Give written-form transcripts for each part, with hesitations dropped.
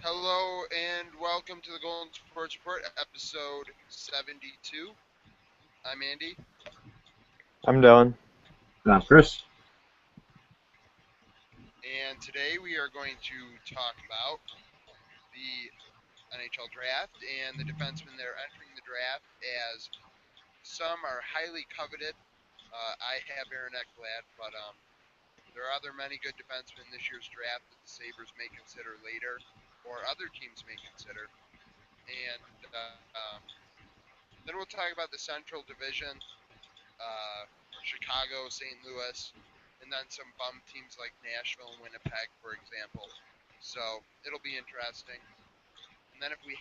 Hello and welcome to the Golden Sports Report, episode 72. I'm Andy, I'm Dylan. Chris. and today we are going to talk about the NHL draft and the defensemen that are entering the draft, as some are highly coveted. I have Aaron Ekblad, but there are other many good defensemen in this year's draft that the Sabres may consider later, or other teams may consider. And then we'll talk about the Central Division, uh, Chicago, St. Louis, and then some bum teams like Nashville and Winnipeg, for example. So it'll be interesting. And then if we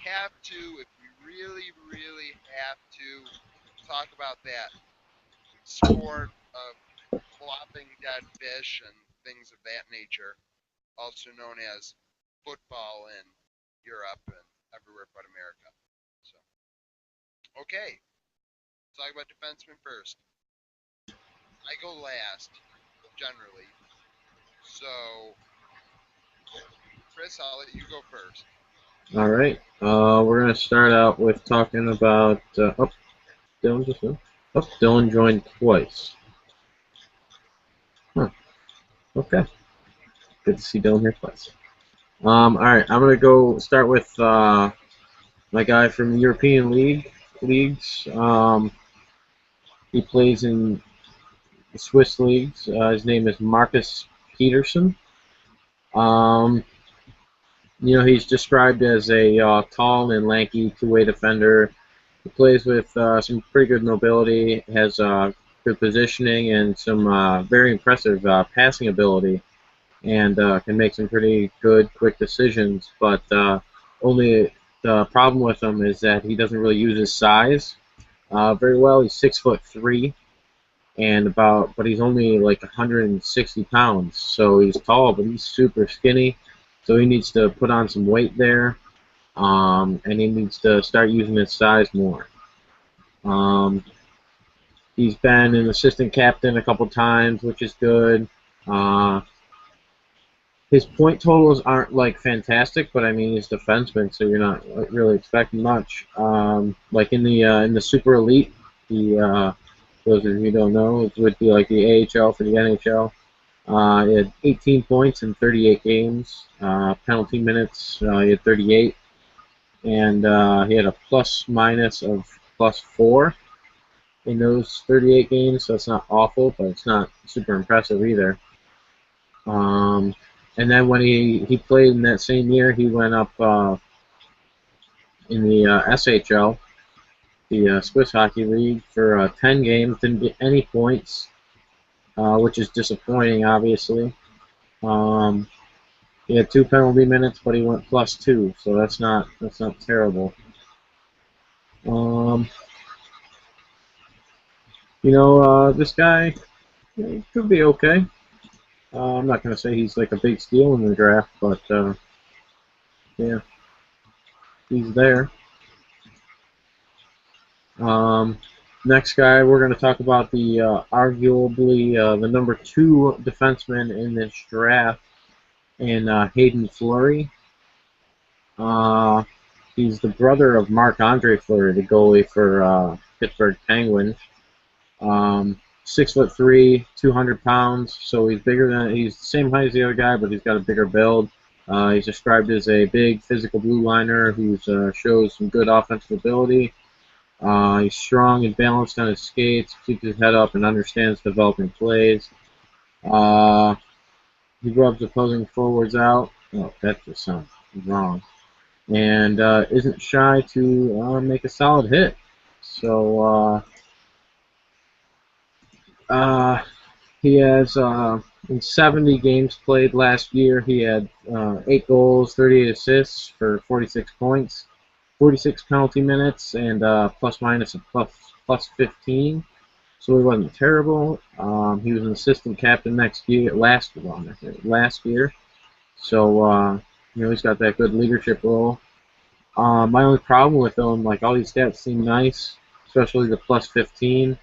really, really have to talk about that sport of flopping dead fish and things of that nature, also known as football in Europe and everywhere but America. So, okay, let's talk about defensemen first. I go last, generally. So, Chris, I'll let you go first. All right. We're gonna start out with talking about. Dylan just went. Oh, Dylan joined twice. Huh. Okay. Good to see Dylan here twice. All right. I'm gonna go start with my guy from the European leagues. He plays in the Swiss leagues. His name is Marcus Peterson. Um, he's described as a tall and lanky two-way defender. He plays with some pretty good mobility, has good positioning, and some very impressive passing ability, and can make some pretty good, quick decisions. But only the problem with him is that he doesn't really use his size very well. He's 6'3", but he's only like 160 pounds. So he's tall, but he's super skinny. So he needs to put on some weight there, and he needs to start using his size more. Um, he's been an assistant captain a couple times, which is good. Uh, his point totals aren't like fantastic, but I mean he's defenseman, so you're not really expecting much. Like in the Super Elite, those of you who don't know, it would be like the AHL for the NHL. He had 18 points in 38 games. Penalty minutes, he had 38, and he had a plus minus of +4 in those 38 games, so it's not awful, but it's not super impressive either. And then when he played in that same year, he went up in the SHL, the Swiss Hockey League, for 10 games, didn't get any points, which is disappointing, obviously. He had 2 penalty minutes, but he went +2, so that's not terrible. Um, this guy could be okay. I'm not going to say he's like a big steal in the draft, but yeah, he's there. Next guy, we're going to talk about the arguably the number 2 defenseman in this draft, and Hayden Fleury. He's the brother of Marc-Andre Fleury, the goalie for Pittsburgh Penguins. 6'3", 200 pounds, so he's the same height as the other guy, but he's got a bigger build. He's described as a big physical blue liner who shows some good offensive ability. He's strong and balanced on his skates, keeps his head up, and understands developing plays. He rubs opposing forwards out. Oh, that just sounds wrong. And isn't shy to make a solid hit. So he has in 70 games played last year, he had 8 goals, 38 assists for 46 points, 46 penalty minutes, and plus minus of plus 15. So he wasn't terrible. He was an assistant captain last year. So he's got that good leadership role. My only problem with him, like all these stats seem nice, especially the plus 15.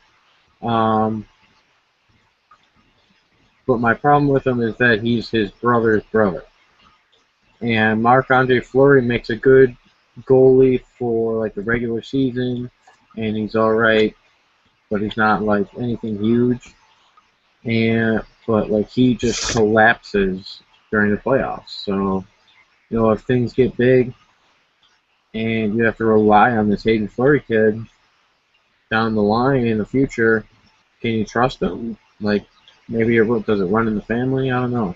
But my problem with him is that he's his brother's brother. And Marc-Andre Fleury makes a good goalie for like the regular season, and he's all right, but he's not like anything huge. But like he just collapses during the playoffs. So if things get big and you have to rely on this Hayden Fleury kid down the line in the future, can you trust him? Like maybe does it run in the family? I don't know.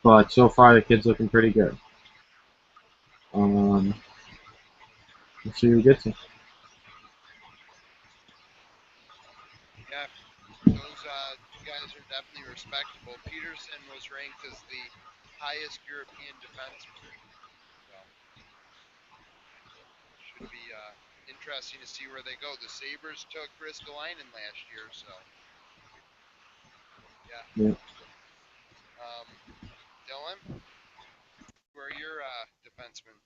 But so far the kid's looking pretty good. Let's see who gets it. Yeah, those guys are definitely respectable. Peterson was ranked as the highest European defenseman. So should be interesting to see where they go. The Sabres took Ristolainen last year, so yeah. Yeah. Dylan, who are your defensemen?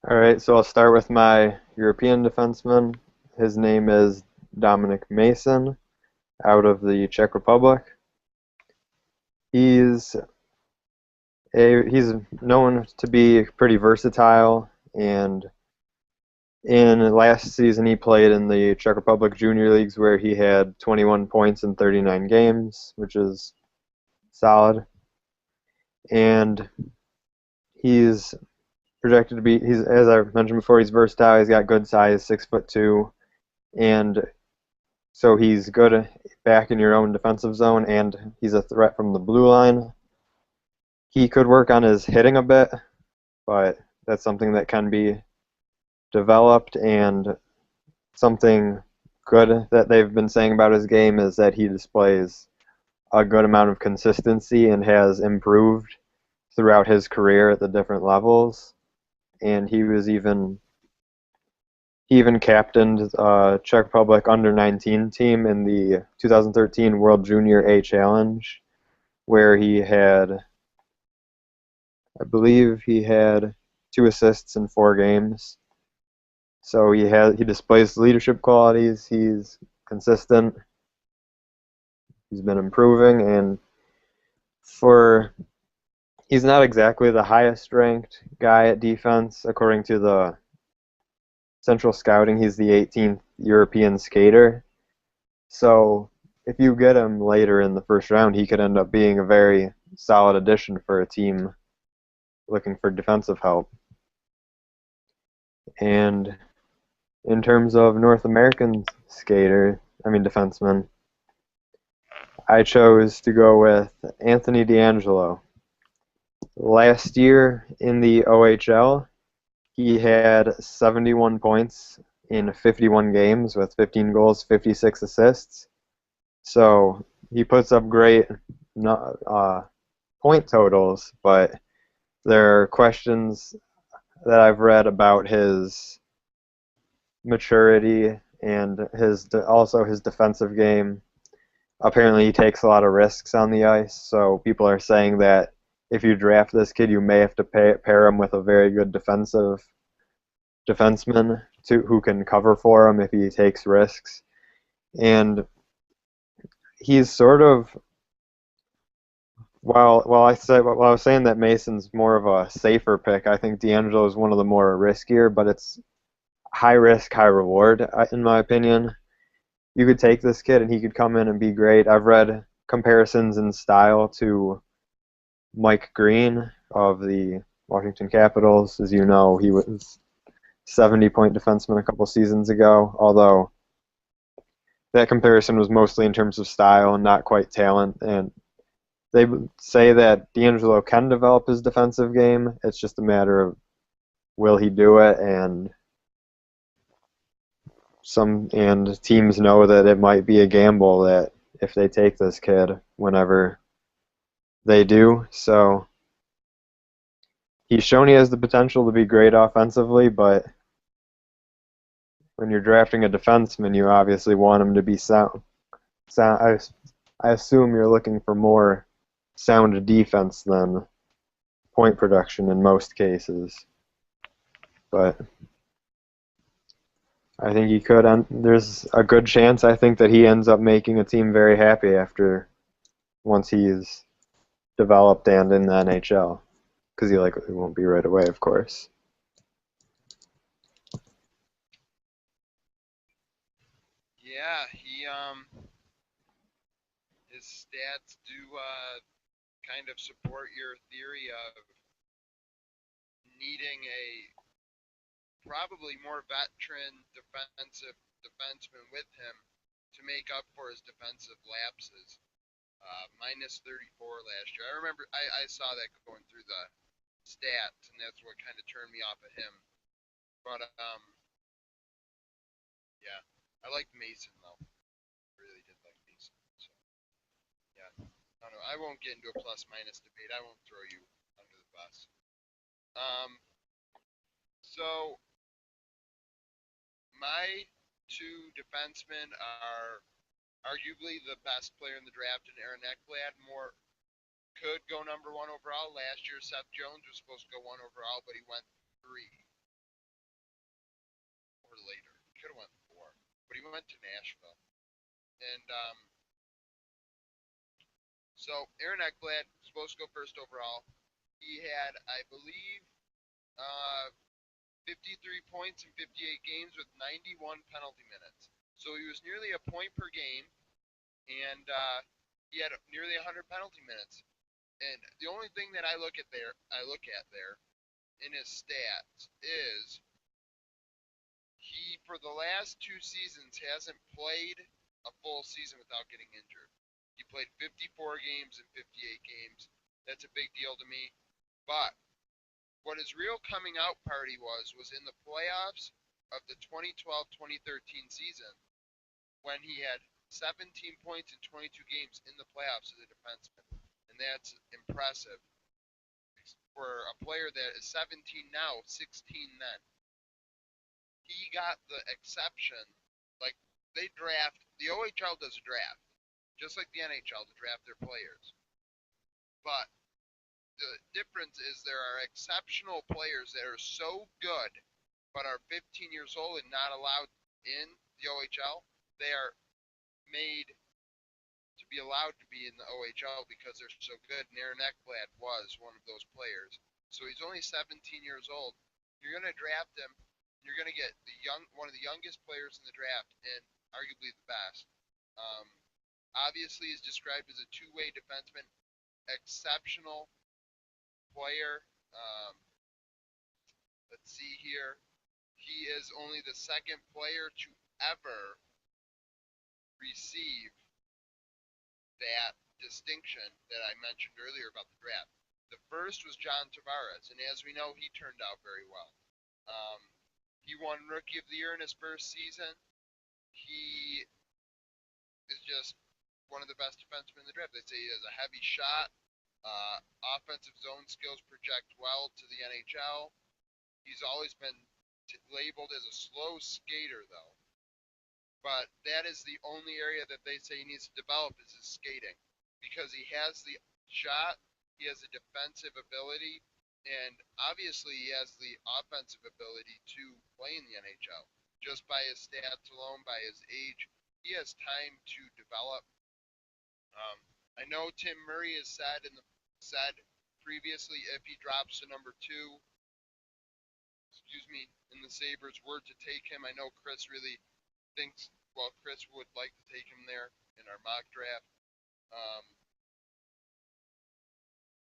All right, so I'll start with my European defenseman. His name is Dominic Mason, out of the Czech Republic. He's known to be pretty versatile, and in last season he played in the Czech Republic Junior Leagues where he had 21 points in 39 games, which is solid. And he's projected to be, as I mentioned before, he's versatile. He's got good size, 6'2", and so he's good back in your own defensive zone, and he's a threat from the blue line. He could work on his hitting a bit, but that's something that can be developed, and something good that they've been saying about his game is that he displays a good amount of consistency and has improved throughout his career at the different levels. And he even captained Czech Republic under-19 team in the 2013 World Junior A Challenge, where I believe he had 2 assists in 4 games. So he displays leadership qualities. He's consistent. He's been improving, and he's not exactly the highest ranked guy at defense according to the Central Scouting. He's the 18th European skater. So if you get him later in the first round, he could end up being a very solid addition for a team looking for defensive help. And in terms of North American defenseman, I chose to go with Anthony DeAngelo. Last year in the OHL, he had 71 points in 51 games with 15 goals, 56 assists. So he puts up great point totals, but there are questions that I've read about his maturity and also his defensive game. Apparently he takes a lot of risks on the ice, so people are saying that if you draft this kid, you may have to pair him with a very good defenseman who can cover for him if he takes risks. And he's sort of, while I was saying that Mason's more of a safer pick, I think DeAngelo is one of the more riskier, but it's high risk, high reward, in my opinion. You could take this kid and he could come in and be great. I've read comparisons in style to Mike Green of the Washington Capitals. As you know, he was 70-point defenseman a couple seasons ago, although that comparison was mostly in terms of style and not quite talent. And they say that DeAngelo can develop his defensive game. It's just a matter of will he do it, and teams know that it might be a gamble that if they take this kid whenever they do. So he's shown he has the potential to be great offensively, but when you're drafting a defenseman, you obviously want him to be sound. I assume you're looking for more sound defense than point production in most cases. But I think he could. There's a good chance, I think, that he ends up making a team very happy once he's developed and in the NHL, because he likely won't be right away, of course. Yeah, his stats do kind of support your theory of needing a probably more veteran defenseman with him to make up for his defensive lapses. Minus 34 last year. I remember I saw that going through the stats, and that's what kind of turned me off of him. But yeah, I liked Mason though. I really did like Mason. So yeah, I don't know. I won't get into a plus minus debate. I won't throw you under the bus. So my two defensemen are arguably the best player in the draft, and Aaron Ekblad could go number one overall. Last year, Seth Jones was supposed to go one overall, but he went three or later. He could have went four, but he went to Nashville. And so Aaron Ekblad was supposed to go first overall. He had, I believe, uh, 53 points in 58 games with 91 penalty minutes. So he was nearly a point per game, and he had nearly 100 penalty minutes. And the only thing that I look at there in his stats is he, for the last two seasons, hasn't played a full season without getting injured. He played 54 games and 58 games. That's a big deal to me. But what his real coming out party was in the playoffs of the 2012-2013 season when he had 17 points in 22 games in the playoffs as a defenseman. And that's impressive for a player that is 17 now, 16 then. He got the exception. Like, the OHL does a draft, just like the NHL to draft their players. But the difference is there are exceptional players that are so good but are 15 years old and not allowed in the OHL. They are made to be allowed to be in the OHL because they're so good. And Aaron Ekblad was one of those players. So he's only 17 years old. You're going to draft him. You're going to get one of the youngest players in the draft and arguably the best. Obviously, he's described as a two-way defenseman, exceptional player. Let's see here. He is only the second player to ever receive that distinction that I mentioned earlier about the draft. The first was John Tavares, and as we know, he turned out very well. He won Rookie of the Year in his first season. He is just one of the best defensemen in the draft. They say he has a heavy shot. Offensive zone skills project well to the NHL. He's always been labeled as a slow skater, though. But that is the only area that they say he needs to develop is his skating. Because he has the shot, he has the defensive ability, and obviously he has the offensive ability to play in the NHL. Just by his stats alone, by his age, he has time to develop. I know Tim Murray has said previously if he drops to number two, in the Sabres were to take him. I know Chris really thinks, well, Chris would like to take him there in our mock draft.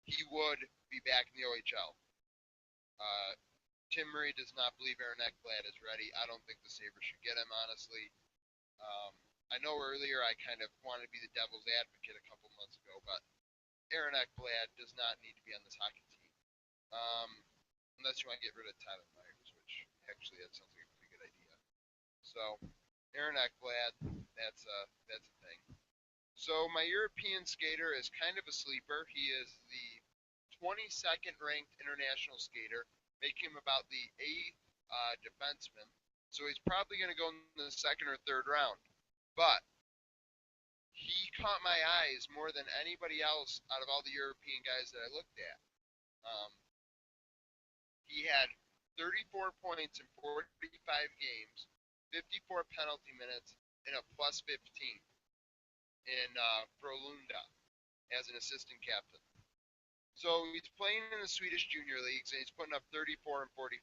He would be back in the OHL. Tim Murray does not believe Aaron Ekblad is ready. I don't think the Sabres should get him, honestly. I know earlier I kind of wanted to be the devil's advocate a couple months ago, but Aaron Ekblad does not need to be on this hockey team. Unless you want to get rid of Tyler Myers, which actually that sounds like a pretty good idea. So, Aaron Ekblad, that's a thing. So my European skater is kind of a sleeper. He is the 22nd ranked international skater, making him about the 8th defenseman. So he's probably going to go in the second or third round. But he caught my eyes more than anybody else out of all the European guys that I looked at. He had 34 points in 45 games, 54 penalty minutes, and a plus 15 in Frölunda as an assistant captain. So he's playing in the Swedish junior leagues, and he's putting up 34 and 45.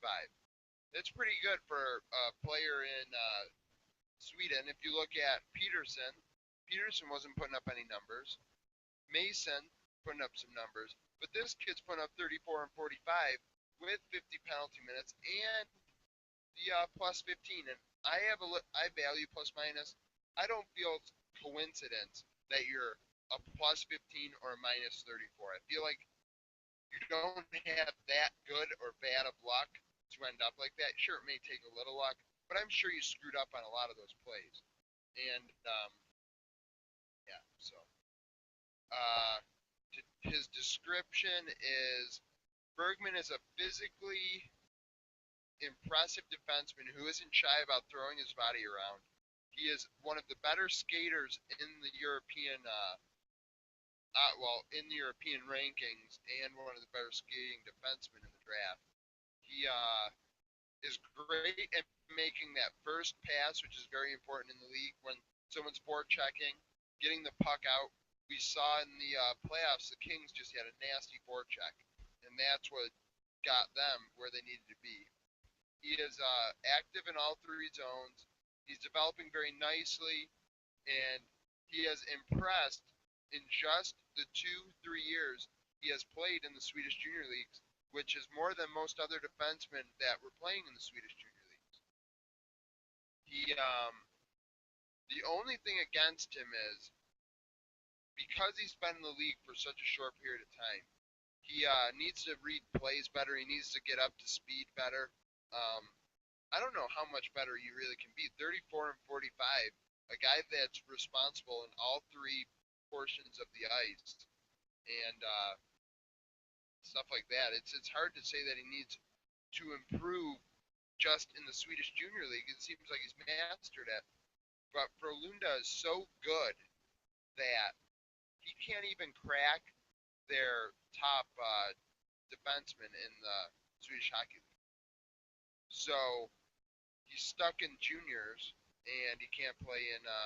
That's pretty good for a player in Sweden. If you look at Peterson, Peterson wasn't putting up any numbers. Mason putting up some numbers, but this kid's putting up 34 and 45 with 50 penalty minutes and the plus 15. And I value plus minus. I don't feel it's coincidence that you're a plus 15 or a minus 34. I feel like you don't have that good or bad of luck to end up like that. Sure, it may take a little luck, but I'm sure you screwed up on a lot of those plays. And yeah, so uh, his description is Bergman is a physically impressive defenseman who isn't shy about throwing his body around. He is one of the better skaters in the European in the European rankings and one of the better skating defensemen in the draft. He is great at making that first pass, which is very important in the league when someone's forechecking, getting the puck out. We saw in the playoffs the Kings just had a nasty forecheck, and that's what got them where they needed to be. He is active in all three zones. He's developing very nicely, and he has impressed in just the 2-3 years he has played in the Swedish junior leagues, which is more than most other defensemen that were playing in the Swedish junior leagues. The only thing against him is because he's been in the league for such a short period of time, he needs to read plays better. He needs to get up to speed better. Um, I don't know how much better you really can be. 34 and 45, a guy that's responsible in all three portions of the ice and stuff like that. It's hard to say that he needs to improve just in the Swedish Junior League. It seems like he's mastered it. But Frölunda is so good that he can't even crack their top defenseman in the Swedish Hockey League. So he's stuck in juniors, and he can't play in the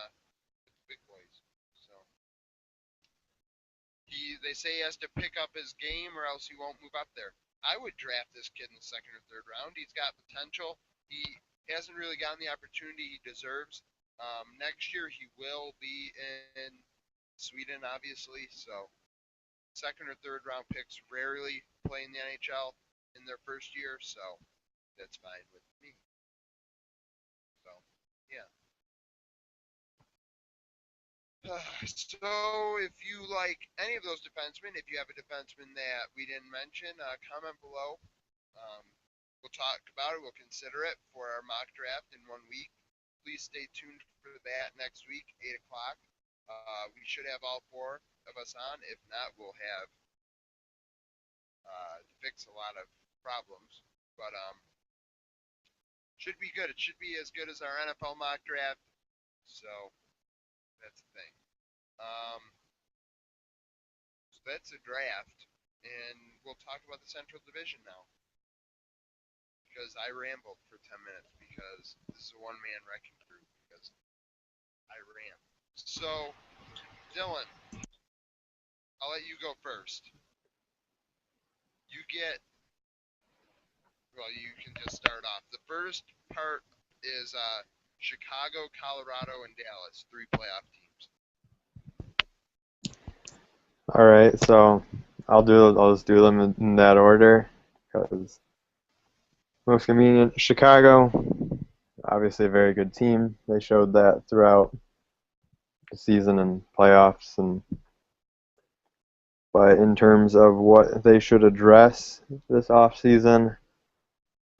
big boys. So they say he has to pick up his game, or else he won't move up there. I would draft this kid in the second or third round. He's got potential. He hasn't really gotten the opportunity he deserves. Next year he will be in Sweden, obviously. So second or third round picks rarely play in the NHL in their first year, so that's fine with me. So yeah. So if you like any of those defensemen, if you have a defenseman that we didn't mention, comment below. Um, we'll talk about it. We'll consider it for our mock draft in 1 week. Please stay tuned for that next week, 8 o'clock. We should have all four of us on. If not, we'll have to fix a lot of problems. But should be good. It should be as good as our NFL mock draft. So that's the thing. So that's a draft, and we'll talk about the Central Division now. Because I rambled for 10 minutes because this is a one-man wrecking crew because I ran. So, Dylan, I'll let you go first. You you can just start off. The first part is Chicago, Colorado, and Dallas, 3 playoff teams. All right, so I'll just do them in that order because most convenient. Chicago, obviously a very good team. They showed that throughout the season and playoffs, but in terms of what they should address this offseason,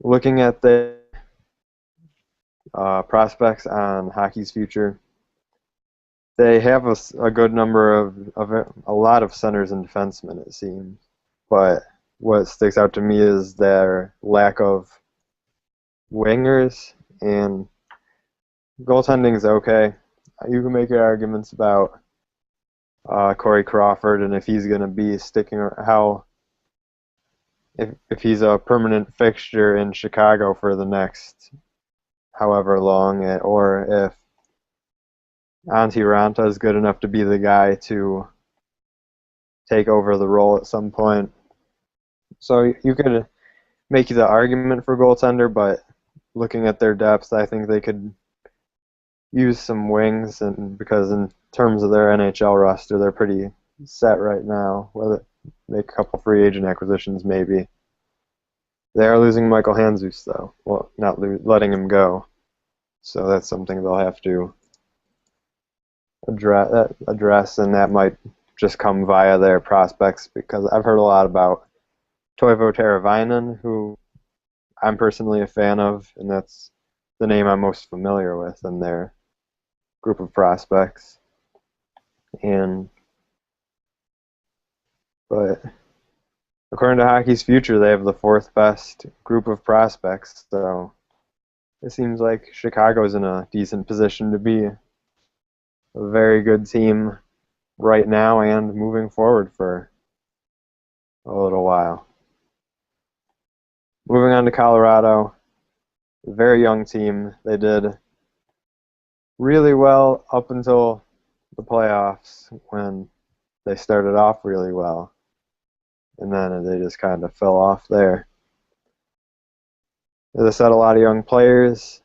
looking at the prospects on hockey's future, they have a good number of a lot of centers and defensemen, it seems. But what sticks out to me is their lack of wingers, and goaltending is okay. You can make your arguments about Corey Crawford and if he's going to be sticking, or if he's a permanent fixture in Chicago for the next however long, or if Antti Ranta is good enough to be the guy to take over the role at some point. So you could make the argument for goaltender, but looking at their depth, I think they could use some wings, and because in terms of their NHL roster, they're pretty set right now. Whether make a couple free agent acquisitions, maybe. They are losing Michael Handzus, though. Well, not letting him go. So that's something they'll have to address, and that might just come via their prospects, because I've heard a lot about Toivo Teravainen, who I'm personally a fan of, and that's the name I'm most familiar with in their group of prospects. But according to Hockey's Future, they have the fourth best group of prospects, so it seems like Chicago's in a decent position to be a very good team right now and moving forward for a little while. Moving on to Colorado, a very young team. They did really well up until the playoffs, when they started off really well, and then they just kind of fell off there. As I said, a lot of young players.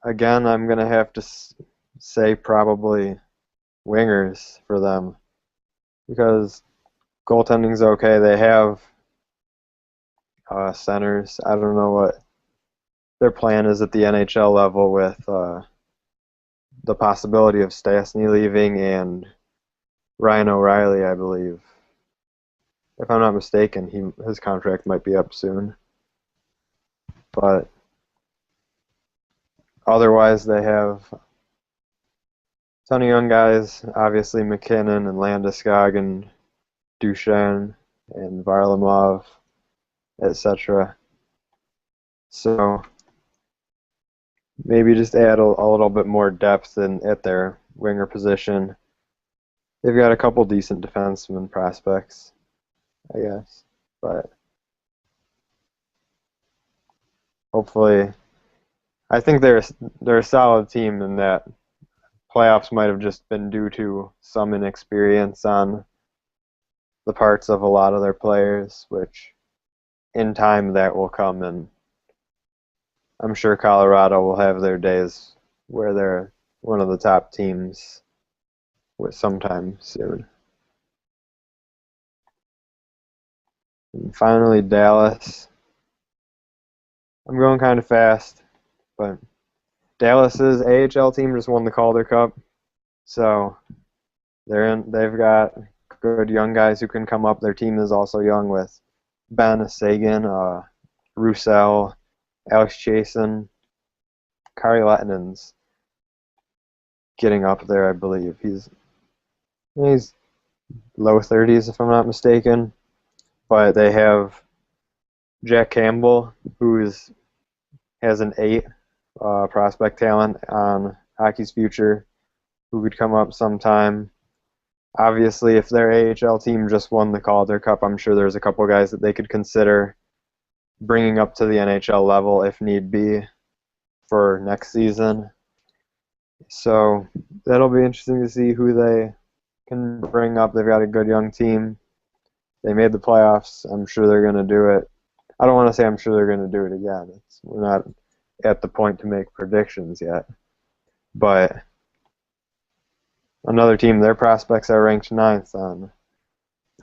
Again, I'm going to have to say probably wingers for them, because goaltending's okay. They have centers. I don't know what their plan is at the NHL level with the possibility of Stastny leaving and Ryan O'Reilly, I believe. If I'm not mistaken, his contract might be up soon. But otherwise, they have a ton of young guys. Obviously, McKinnon and Landeskog and Duchesne and Varlamov, etc. So maybe just add a little bit more depth at their winger position. They've got a couple decent defenseman prospects, I guess. But hopefully, I think they're a solid team, in that playoffs might have just been due to some inexperience on the parts of a lot of their players, which in time that will come, and I'm sure Colorado will have their days where they're one of the top teams sometime soon. And finally, Dallas. I'm going kind of fast, but Dallas's AHL team just won the Calder Cup, so they've got good young guys who can come up. Their team is also young, with Ben Sagan, Roussel, Alex Chasen, Kari Lettinen's getting up there, I believe. He's low 30s, if I'm not mistaken. But they have Jack Campbell, who has an 8 prospect talent on Hockey's Future, who could come up sometime. Obviously, if their AHL team just won the Calder Cup, I'm sure there's a couple guys that they could consider bringing up to the NHL level if need be for next season. So that'll be interesting to see who they can bring up. They've got a good young team. They made the playoffs. I'm sure they're going to do it. I don't want to say I'm sure they're going to do it again. We're not at the point to make predictions yet. But another team, their prospects are ranked 9th on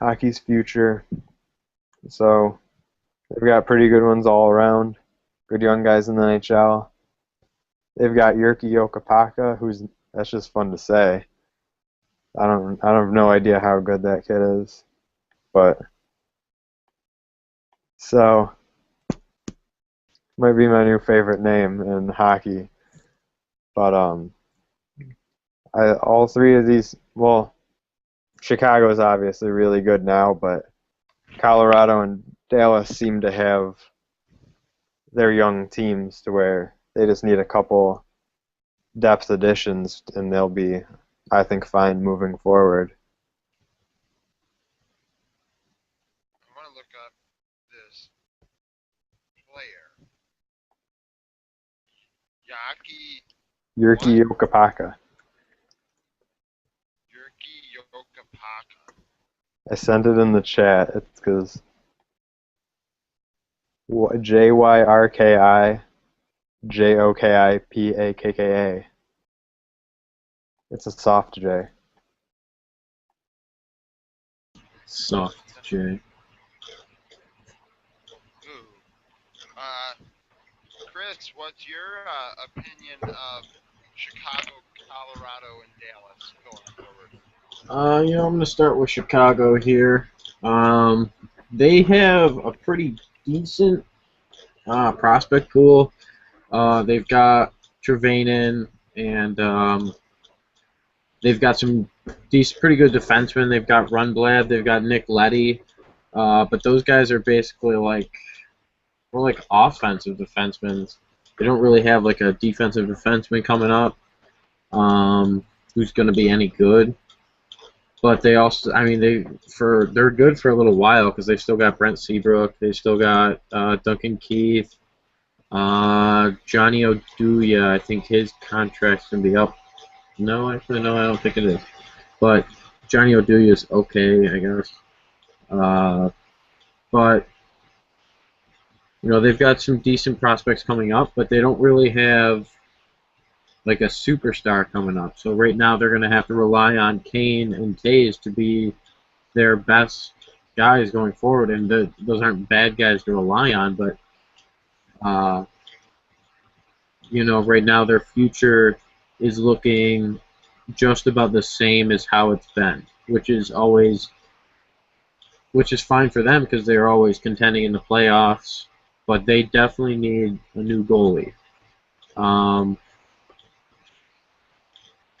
Hockey's Future. So they've got pretty good ones all around. Good young guys in the NHL. They've got Jyrki Jokipaka, that's just fun to say. I have no idea how good that kid is. But so might be my new favorite name in hockey. But all three of these, well, Chicago is obviously really good now, but Colorado and Dallas seem to have their young teams to where they just need a couple depth additions, and they'll be, I think, fine moving forward. I want to look up this player. Jyrki Jokipaka. Jyrki Jokipaka. I sent it in the chat. It's because JYRKI JOKIPAKKA. It's a soft J. Soft J. Ooh. Chris, what's your opinion of Chicago, Colorado, and Dallas going forward? I'm going to start with Chicago here. They have a pretty decent prospect pool. They've got Trevainen, and they've got some pretty good defensemen. They've got Rundblad, they've got Nick Leddy, but those guys are basically more like offensive defensemen. They don't really have like a defensive defenseman coming up who's going to be any good. But they also, I mean, they're good for a little while because they've still got Brent Seabrook, they still got Duncan Keith, Johnny Oduya. I think his contract's gonna be up. No, actually, no, I don't think it is. But Johnny Oduya is okay, I guess. But they've got some decent prospects coming up, but they don't really have like a superstar coming up. So right now they're going to have to rely on Kane and Taves to be their best guys going forward, and those aren't bad guys to rely on, but right now their future is looking just about the same as how it's been, which is fine for them because they're always contending in the playoffs, but they definitely need a new goalie.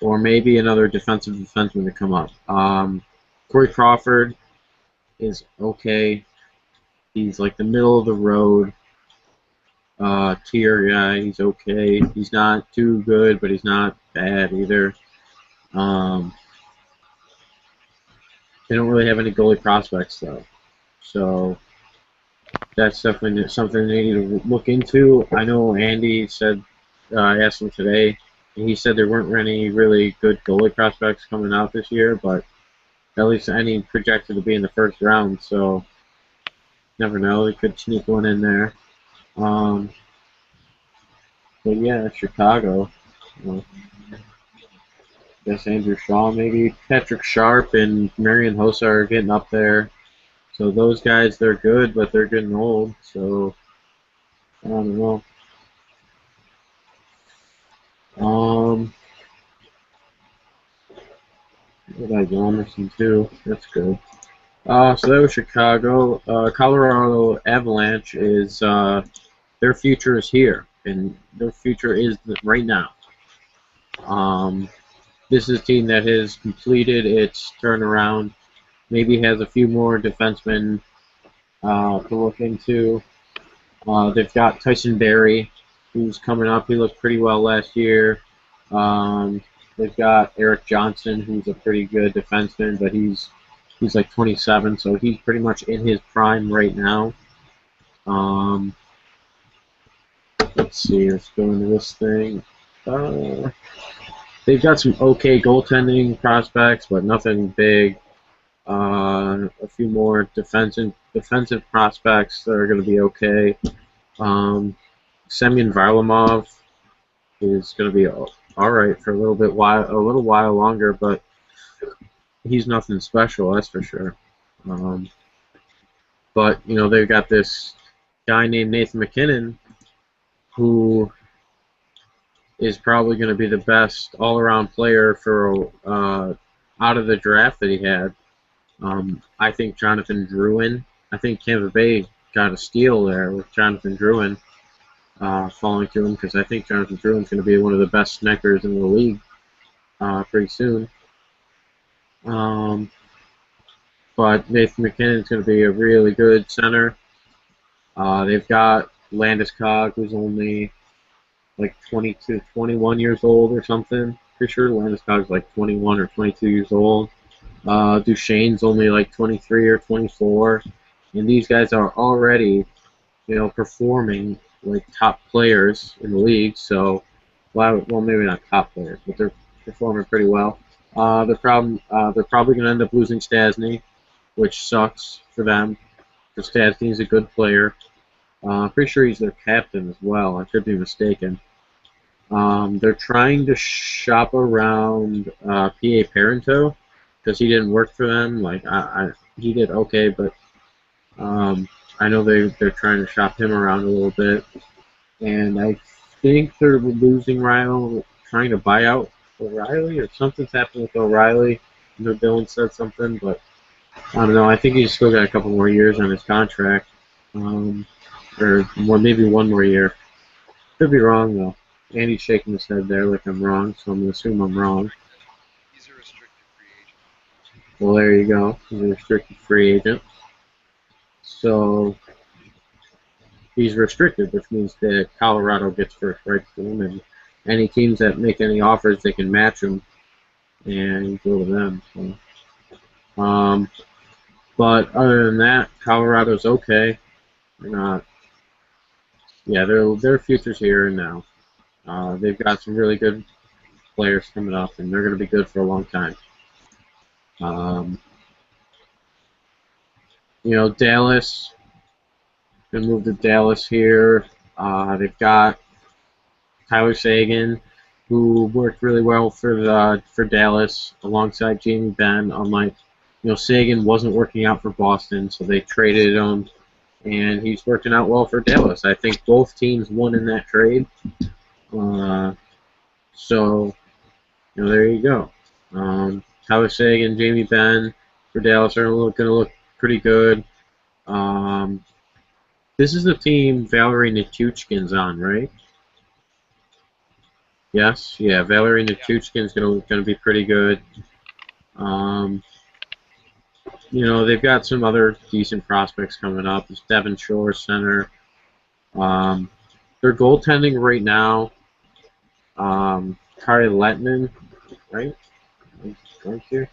Or maybe another defensive defenseman to come up. Corey Crawford is okay. He's like the middle of the road tier guy. He's okay. He's not too good, but he's not bad either. They don't really have any goalie prospects though, so that's definitely something they need to look into. I know Andy said, I asked him today, and he said there weren't any really good goalie prospects coming out this year, but at least any projected to be in the first round, so never know, they could sneak one in there. But yeah, Chicago. I guess Andrew Shaw, maybe Patrick Sharp and Marian Hossa are getting up there. So those guys, they're good, but they're getting old. So I don't know. What did I go Emerson too? That's good. So that was Chicago. Colorado Avalanche is their future is here, and their future is right now. This is a team that has completed its turnaround. Maybe has a few more defensemen to look into. They've got Tyson Barrie, who's coming up. He looked pretty well last year. They've got Eric Johnson, who's a pretty good defenseman, but he's like 27, so he's pretty much in his prime right now. Let's see, let's go into this thing. They've got some okay goaltending prospects, but nothing big. A few more defensive prospects that are going to be okay. Semyon Varlamov is going to be all right for a little while longer, but he's nothing special, that's for sure. But they've got this guy named Nathan MacKinnon, who is probably going to be the best all-around player for out of the draft that he had. I think Jonathan Drouin. I think Tampa Bay got a steal there with Jonathan Drouin falling to him, because I think Jonathan Drouin's going to be one of the best snipers in the league pretty soon. But Nathan MacKinnon's going to be a really good center. They've got Landeskog, who's only like 21 years old or something. Pretty sure Landeskog's like 21 or 22 years old. Duchesne's only like 23 or 24, and these guys are already, performing like top players in the league. So, well, maybe not top players, but they're performing pretty well. They're probably going to end up losing Stasny, which sucks for them. Because Stastny's a good player. I'm pretty sure he's their captain as well. I could be mistaken. They're trying to shop around P.A. Parento because he didn't work for them. Like he did okay, but I know they're trying to shop him around a little bit, and I think they're losing Riley, trying to buy out O'Reilly, or something's happened with O'Reilly. I know Dylan said something, but I don't know. I think he's still got a couple more years on his contract, or more, maybe one more year. Could be wrong though. Andy's shaking his head there like I'm wrong, so I'm gonna assume I'm wrong. He's a restricted free agent. Well, there you go. He's a restricted free agent. So he's restricted, which means that Colorado gets first right to him, and any teams that make any offers, they can match him and go to them. So, but other than that, Colorado's okay. They're not. Yeah, their future's here and now. They've got some really good players coming up, and they're going to be good for a long time. Um, Dallas. Gonna move to Dallas here. They've got Tyler Sagan, who worked really well for Dallas alongside Jamie Benn. Unlike, Sagan wasn't working out for Boston, so they traded him, and he's working out well for Dallas. I think both teams won in that trade. So, there you go. Tyler Sagan, Jamie Benn for Dallas are going to look pretty good. This is the team Valerie Nichushkin's on, right? Yes, yeah. Valerie Nichushkin's gonna be pretty good. Um, they've got some other decent prospects coming up. There's Devon Shore center. Um, their goaltending right now, Kari Lettman, right? Right here.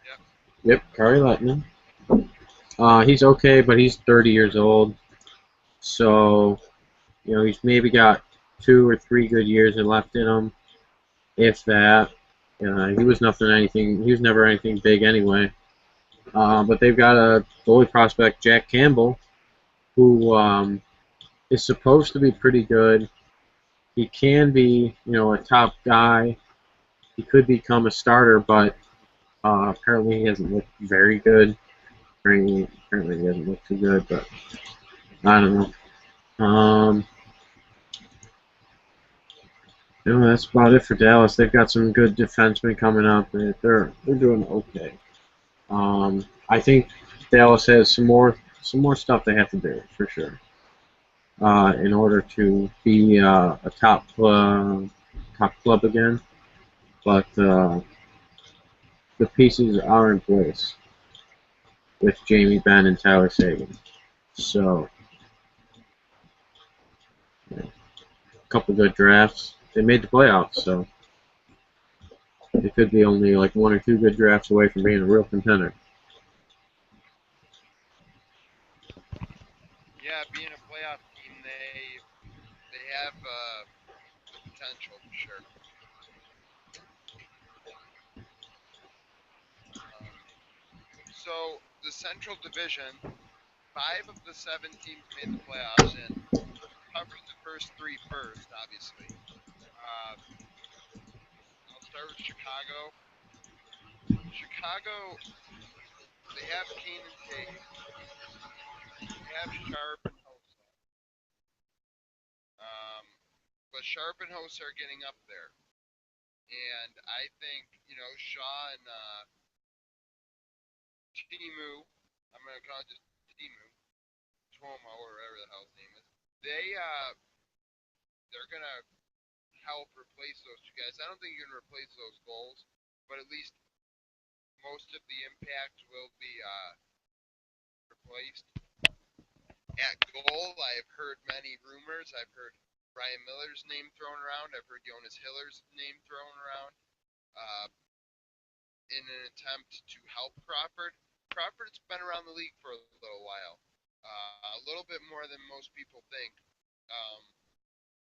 Yep. Yep, Kari Lettman. He's okay, but he's 30 years old, so he's maybe got 2 or 3 good years left in him, if that. He was anything. He was never anything big anyway. But they've got a goalie prospect, Jack Campbell, who is supposed to be pretty good. He can be, a top guy. He could become a starter, but apparently he hasn't looked very good. Apparently he hasn't looked too good, but I don't know. That's about it for Dallas. They've got some good defensemen coming up. They're doing okay. I think Dallas has some more stuff they have to do for sure in order to be a top club again. But the pieces are in place with Jamie Benn and Tyler Sagan. So yeah, a couple good drafts. They made the playoffs, so they could be only like 1 or 2 good drafts away from being a real contender. Yeah, being a playoff team, they have the potential for sure. So the Central Division, 5 of the 7 teams made the playoffs and covered the first 3 first, obviously. I'll start with Chicago. Chicago, they have Kane and Taves. They have Sharp and Hossa. Um, but Sharp and Hossa are getting up there. And I think, Shaw and Timu, I'm going to call it just Timu, Tuomo, or whatever the hell his name is, they're going to help replace those 2 guys. I don't think you can replace those goals, but at least most of the impact will be replaced. At goal, I have heard many rumors. I've heard Ryan Miller's name thrown around. I've heard Jonas Hiller's name thrown around in an attempt to help Crawford. Crawford's been around the league for a little while, a little bit more than most people think. Um,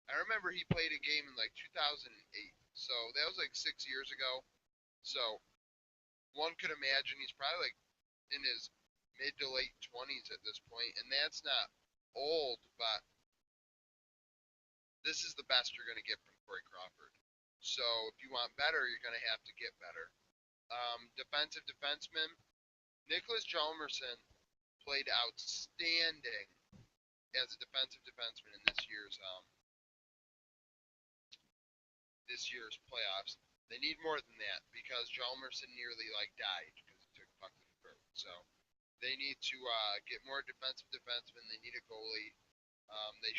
I remember he played a game in like 2008, so that was like 6 years ago. So one could imagine he's probably like in his mid to late 20s at this point, and that's not old, but this is the best you're going to get from Corey Crawford. So if you want better, you're going to have to get better. Defensive defenseman, Nicholas Hjalmarsson played outstanding as a defensive defenseman in this year's playoffs. They need more than that because Hjalmarsson nearly died because he took a puck to the throat. So they need to get more defensive defensemen. They need a goalie. They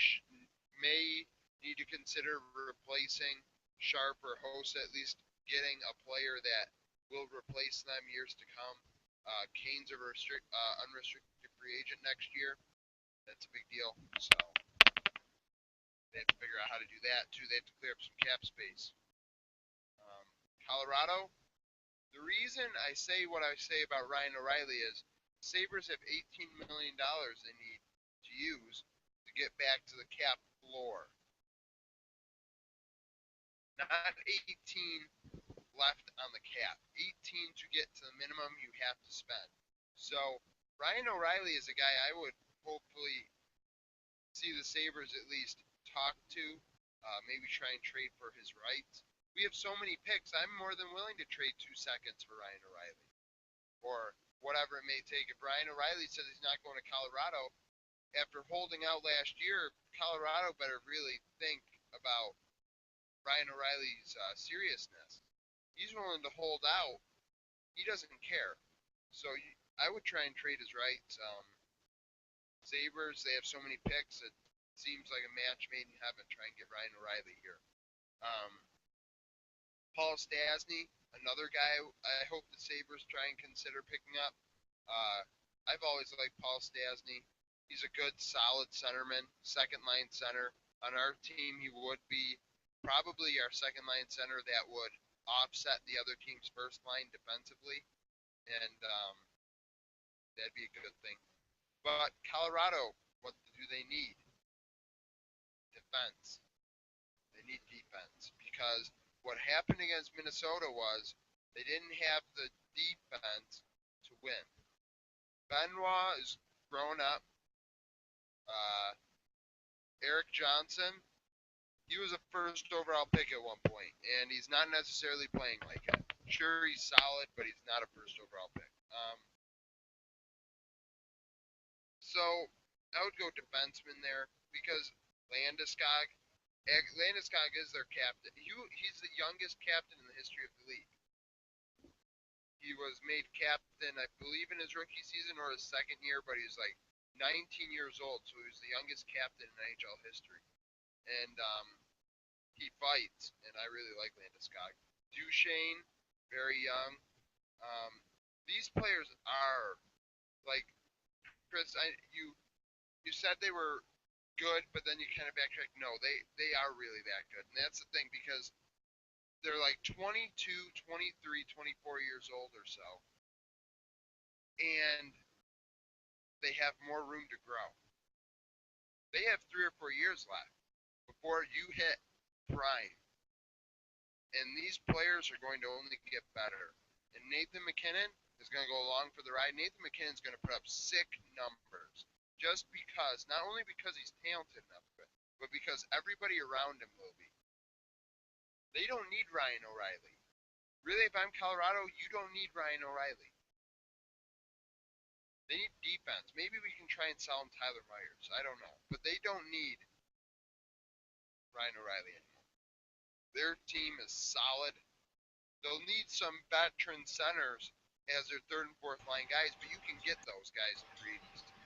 may need to consider replacing Sharp or Hossa, at least getting a player that will replace them years to come. Kane's a unrestricted free agent next year. That's a big deal. So they have to figure out how to do that too. They have to clear up some cap space. Colorado. The reason I say what I say about Ryan O'Reilly is Sabres have $18 million they need to use to get back to the cap floor. Not 18 left on the cap. 18 to get to the minimum you have to spend. So Ryan O'Reilly is a guy I would hopefully see the Sabres at least talk to, maybe try and trade for his rights. We have so many picks, I'm more than willing to trade 2 seconds for Ryan O'Reilly. Or whatever it may take. If Ryan O'Reilly says he's not going to Colorado, after holding out last year, Colorado better really think about Ryan O'Reilly's seriousness. He's willing to hold out. He doesn't care. So I would try and trade his rights. Sabres, they have so many picks, it seems like a match made in heaven. Try and get Ryan O'Reilly here. Paul Stastny, another guy I hope the Sabres try and consider picking up. I've always liked Paul Stastny. He's a good, solid centerman, second-line center. On our team, he would be probably our second-line center that would offset the other team's first line defensively, and that'd be a good thing. But Colorado, what do they need? Defense. They need defense because what happened against Minnesota was they didn't have the defense to win. Benoit is grown up. Eric Johnson, he was a first overall pick at one point, and he's not necessarily playing like it. Sure, he's solid, but he's not a first overall pick. So I would go defenseman there because Landeskog is their captain. He's the youngest captain in the history of the league. He was made captain, I believe, in his rookie season or his second year, but he was 19 years old, so he was the youngest captain in NHL history. And he fights, and I really like Landeskog. Duchesne, very young. These players are Chris. You said they were good, but then you kind of backtrack. No, they are really that good, and that's the thing because they're 22, 23, 24 years old or so, and they have more room to grow. They have 3 or 4 years left before you hit prime, and these players are going to only get better. And Nathan MacKinnon is going to go along for the ride. Nathan MacKinnon's going to put up sick numbers just because, not only because he's talented enough, but because everybody around him will be. They don't need Ryan O'Reilly. Really, if I'm Colorado, you don't need Ryan O'Reilly. They need defense. Maybe we can try and sell him Tyler Myers. I don't know. But they don't need Ryan O'Reilly anymore. Their team is solid. They'll need some veteran centers as their third and fourth line guys, but you can get those guys in free agency.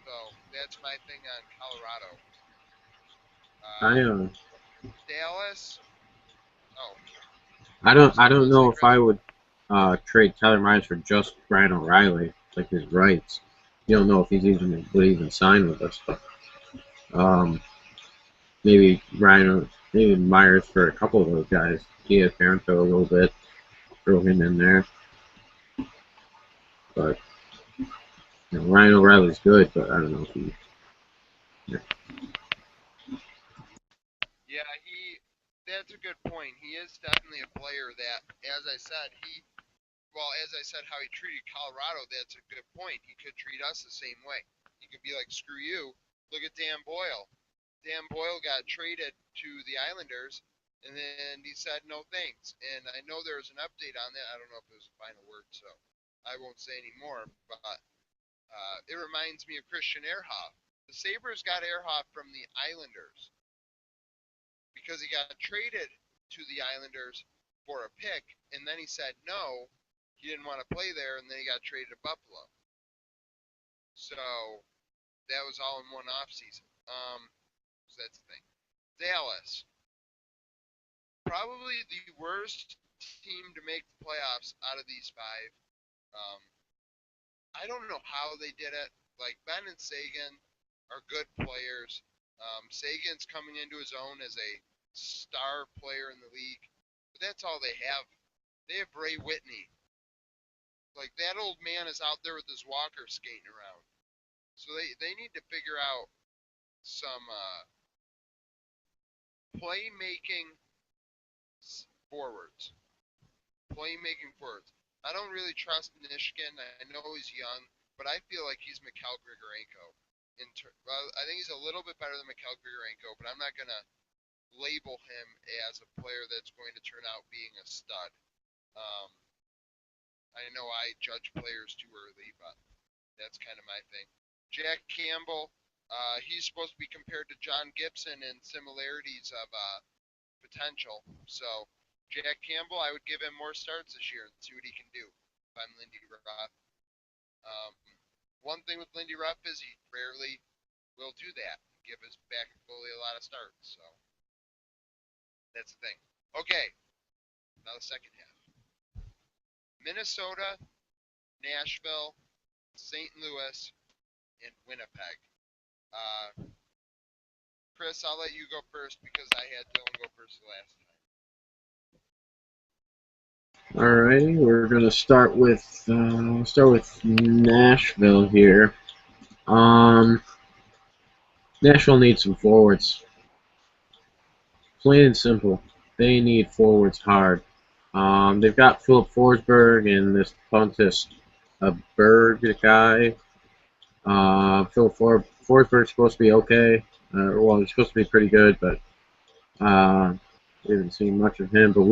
So that's my thing on Colorado. Dallas. Oh. I don't know if I would trade Tyler Myers for just Ryan O'Reilly, like his rights. You don't know if he's would even sign with us, but maybe Myers for a couple of those guys. Gia Parenteau a little bit, throw him in there. But Ryan O'Reilly's good, but I don't know if he. Yeah, that's a good point. He is definitely a player that, as I said, as I said, how he treated Colorado, that's a good point. He could treat us the same way. He could be like, screw you. Look at Dan Boyle. Dan Boyle got traded to the Islanders, and then he said no thanks. And I know there was an update on that. I don't know if it was a final word, so I won't say any more. But it reminds me of Christian Ehrhoff. The Sabres got Ehrhoff from the Islanders because he got traded to the Islanders for a pick, and then he said no, he didn't want to play there, and then he got traded to Buffalo. So that was all in one offseason. So that's the thing. Dallas, probably the worst team to make the playoffs out of these five. Um, I don't know how they did it. Like, Ben and Sagan are good players. Sagan's coming into his own as a star player in the league, but that's all they have. They have Ray Whitney. Like, that old man is out there with his walker skating around. So they need to figure out some playmaking forwards. Playmaking forwards. I don't really trust Nishkin. I know he's young, but I feel like he's Mikhail Grigorenko. Well, I think he's a little bit better than Mikhail Grigorenko, but I'm not going to label him as a player that's going to turn out being a stud. I know I judge players too early, but that's kind of my thing. Jack Campbell, he's supposed to be compared to John Gibson in similarities of potential. So Jack Campbell, I would give him more starts this year and see what he can do. If I'm Lindy Ruff. One thing with Lindy Ruff is he rarely will do that. Give his backup goalie a lot of starts. So that's the thing. Okay, now the second half. Minnesota, Nashville, St. Louis, and Winnipeg. Chris, I'll let you go first because I had Dylan go first last time. Alrighty, we're gonna start with Nashville here. Nashville needs some forwards. Plain and simple, they need forwards hard. They've got Philip Forsberg and this Pontus Berg guy. Philip Forsberg's supposed to be okay. Well, he's supposed to be pretty good, but we haven't seen much of him. But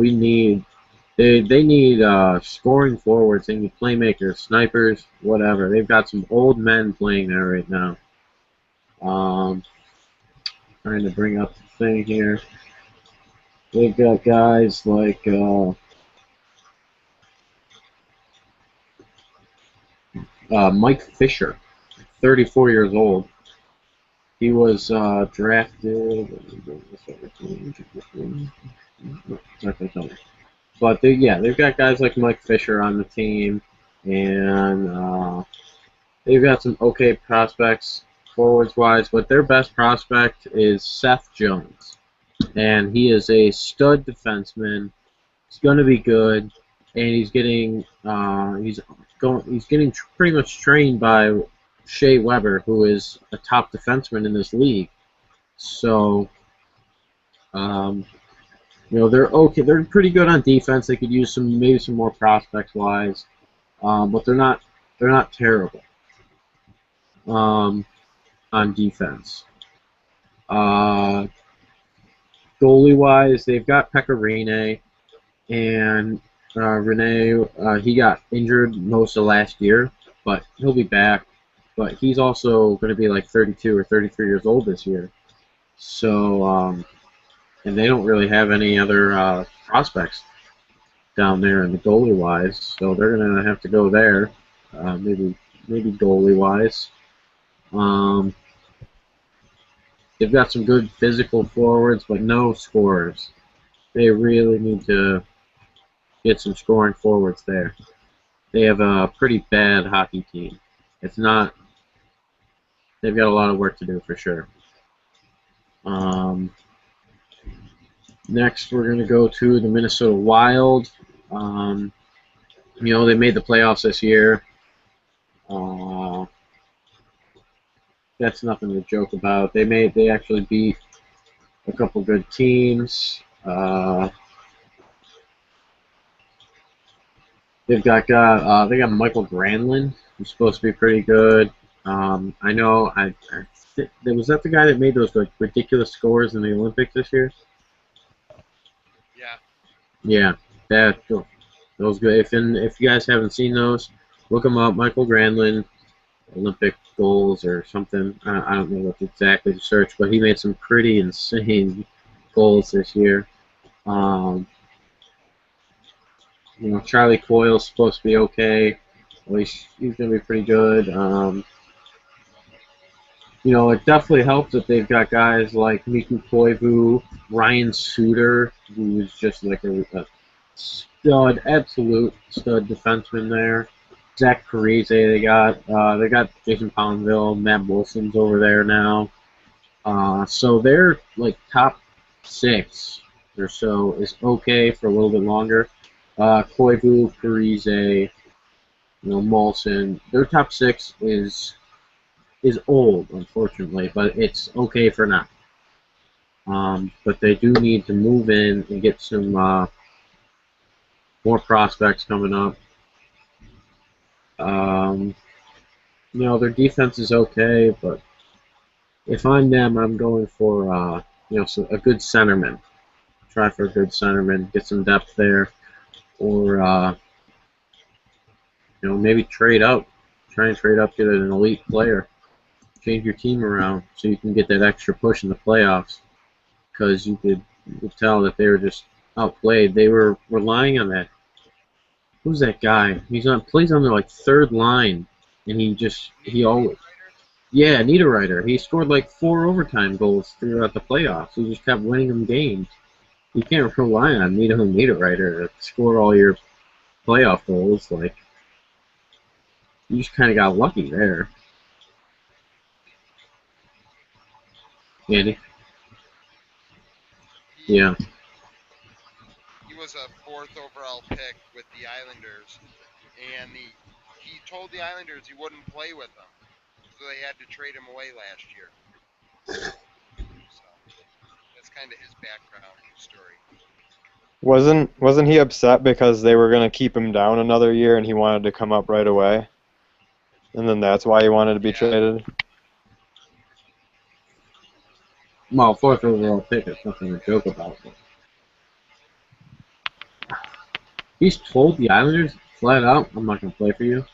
they need scoring forwards. They need playmakers, snipers, whatever. They've got some old men playing there right now. Trying to bring up the thing here. They've got guys like Mike Fisher, 34 years old. He was drafted. But they've got guys like Mike Fisher on the team, and they've got some okay prospects forwards-wise. But their best prospect is Seth Jones, and he is a stud defenseman. He's going to be good, and he's getting pretty much trained by Shea Weber, who is a top defenseman in this league. So, they're okay. They're pretty good on defense. They could use maybe some more prospects wise, but they're not terrible on defense. Goalie wise, they've got Pekka Rinne, and Rinne, he got injured most of last year, but he'll be back. But he's also going to be like 32 or 33 years old this year. So, and they don't really have any other prospects down there in the goalie wise, so they're going to have to go there, maybe goalie wise. They've got some good physical forwards, but no scorers. They really need to get some scoring forwards there. They have a pretty bad hockey team. It's not. They've got a lot of work to do for sure. Next, we're going to go to the Minnesota Wild. They made the playoffs this year. That's nothing to joke about. They actually beat a couple good teams. Uh, they got Michael Granlund, who's supposed to be pretty good. I know was that the guy that made those like ridiculous scores in the Olympics this year? Yeah. Yeah, those good. If you guys haven't seen those, look them up. Michael Granlund, Olympic goals or something. I don't know what exactly to search, but he made some pretty insane goals this year. Um, Charlie Coyle's supposed to be okay. Well, he's going to be pretty good. It definitely helps that they've got guys like Miku Koivu, Ryan Suter, who's just like a stud, absolute stud defenseman there. Zach Parise, they got Jason Poundville, Matt Wilson's over there now. So they're like top 6 or so is okay for a little bit longer. Koivu, Parise, Molson, their top 6 is old, unfortunately, but it's okay for now. But they do need to move in and get some more prospects coming up. Their defense is okay, but if I'm them, I'm going for a good centerman. Try for a good centerman, get some depth there, or maybe trade up. Try and trade up, get an elite player, change your team around so you can get that extra push in the playoffs. Because you could tell that they were just outplayed. They were relying on that. Who's that guy? Plays on their like third line, and he always Niederreiter. He scored like 4 overtime goals throughout the playoffs. He just kept winning them games. You can't rely on Niederreiter to score all your playoff goals. Like you just kind of got lucky there. Andy. Yeah. He was a 4th overall pick with the Islanders, and he told the Islanders he wouldn't play with them, so they had to trade him away last year. So that's kind of his background story. Wasn't he upset because they were going to keep him down another year and he wanted to come up right away? And then that's why he wanted to be traded? Well, 4th overall pick is nothing to joke about. He's told the Islanders flat out, I'm not going to play for you.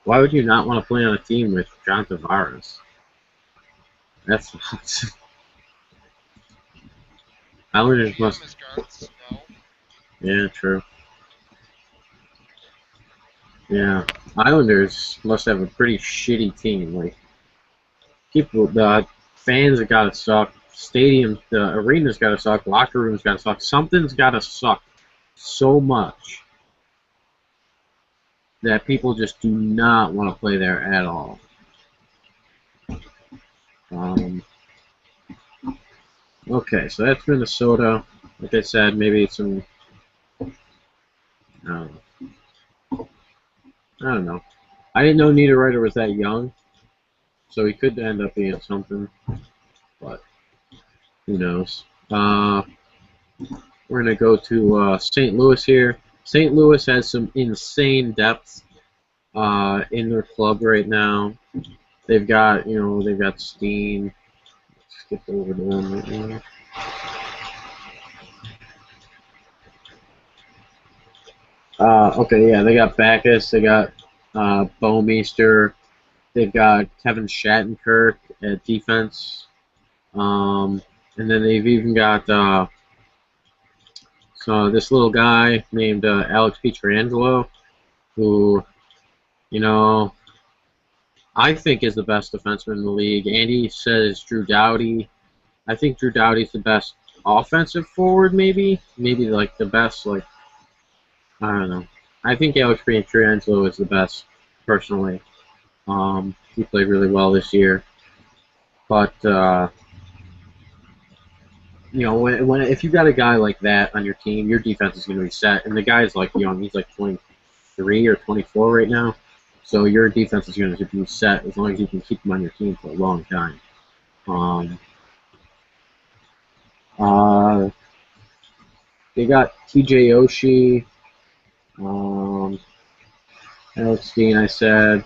Why would you not want to play on a team with John Tavares? That's nuts. Islanders must. Yeah, true. Yeah, Islanders must have a pretty shitty team. Like, the fans have got to suck. Stadiums, the arena's got to suck. Locker rooms got to suck. Something's got to suck so much that people just do not want to play there at all. Okay, so that's Minnesota. Like I said, maybe some. I don't know. I didn't know Niederreiter was that young, so he could end up being something. But who knows? We're gonna go to St. Louis here. St. Louis has some insane depth in their club right now. They've got Steen. Skip over to them right now. Okay, yeah, they got Backus, they got Bowmeister, they've got Kevin Shattenkirk at defense, and then they've even got this little guy named Alex Pietrangelo, who, I think is the best defenseman in the league. Andy says Drew Doughty. I think Drew Doughty's the best offensive forward, maybe like the best, like, I don't know. I think Alex Pietrangelo is the best, personally. He played really well this year. But, if you got a guy like that on your team, your defense is going to be set. And the guy's, like, young. He's, like, 23 or 24 right now. So your defense is going to be set as long as you can keep him on your team for a long time. They got TJ Oshie, Alex Dean, I said.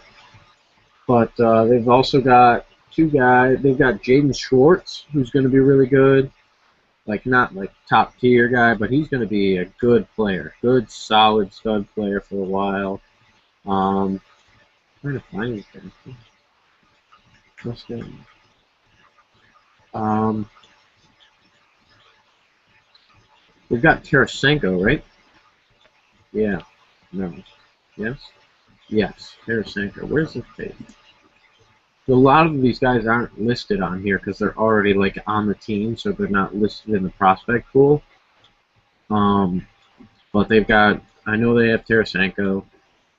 But they've also got two guys. They've got Jaden Schwartz, who's going to be really good. Like, not like top tier guy, but he's going to be a good player. Good, solid stud player for a while. Trying to find anything. What's that? We've got Tarasenko, right? Yeah. No. Yes? Yes. Tarasenko. Where's the page? A lot of these guys aren't listed on here because they're already like on the team, so they're not listed in the prospect pool. But they've got, I know they have Tarasenko,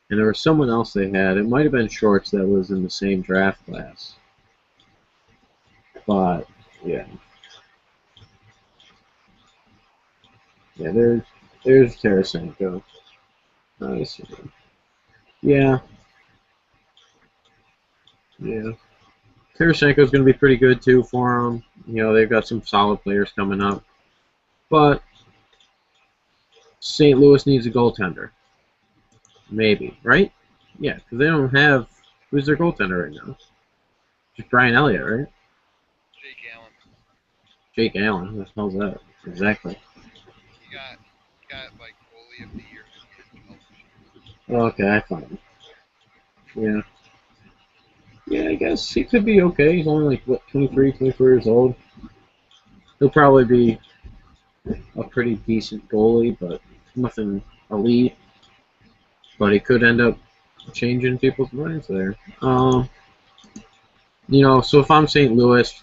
and there was someone else they had. It might have been Shorts that was in the same draft class. But yeah, yeah. There's Tarasenko. Nice. Yeah, yeah. Tarasenko's going to be pretty good too for them. You know, they've got some solid players coming up, but St. Louis needs a goaltender. Maybe, right? Yeah, because they don't have. Who's their goaltender right now? Just Brian Elliott, right? Jake Allen. Jake Allen. What the hell's that? Exactly. He got like goalie of the year in the NHL. Oh, okay, I found him. Yeah. Yeah, I guess he could be okay. He's only like, what, 23, 24 years old. He'll probably be a pretty decent goalie, but nothing elite. But he could end up changing people's minds there. You know, so if I'm St. Louis,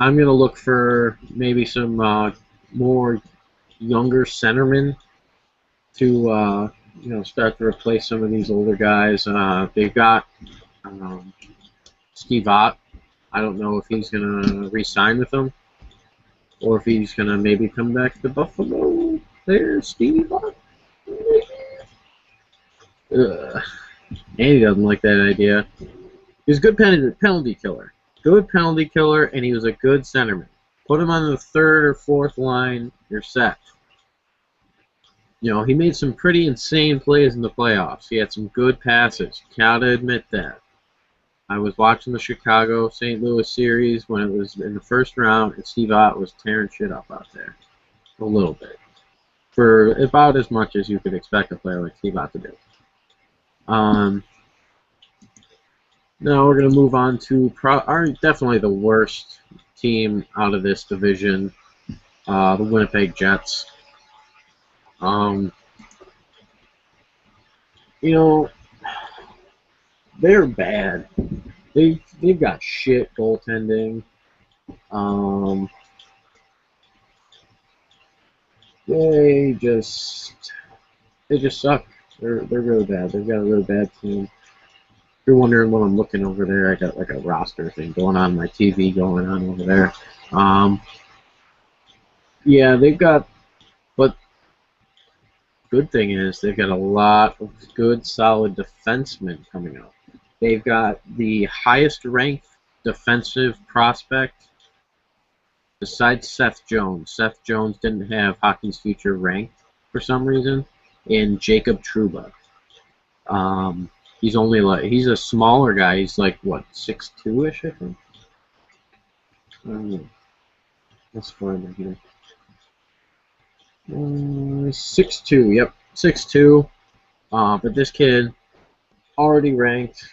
I'm going to look for maybe some more younger centermen to, you know, start to replace some of these older guys. They've got Steve Ott. I don't know if he's going to re-sign with them or if he's going to maybe come back to Buffalo. There's Steve Ott. Andy doesn't like that idea. He's a good penalty killer. Good penalty killer, and he was a good centerman. Put him on the third or fourth line, you're set. You know, he made some pretty insane plays in the playoffs. He had some good passes. Gotta admit that. I was watching the Chicago St. Louis series when it was in the first round, and Steve Ott was tearing shit up out there. A little bit. For about as much as you could expect a player like Steve Ott to do. Now we're going to move on to definitely the worst team out of this division, the Winnipeg Jets. You know, they're bad. They've got shit goaltending. They just suck. They're really bad. They've got a really bad team. If you're wondering what I'm looking over there, I got like a roster thing going on my TV going on over there. Yeah, they've got, but good thing is they've got a lot of good, solid defensemen coming up. They've got the highest ranked defensive prospect besides Seth Jones. Seth Jones didn't have Hockey's Future ranked for some reason, in Jacob Trouba. He's only like, he's a smaller guy. He's like, what, 6'2"-ish, I think? I don't know. Let's find him here. 6'2", yep, 6'2". But this kid, already ranked,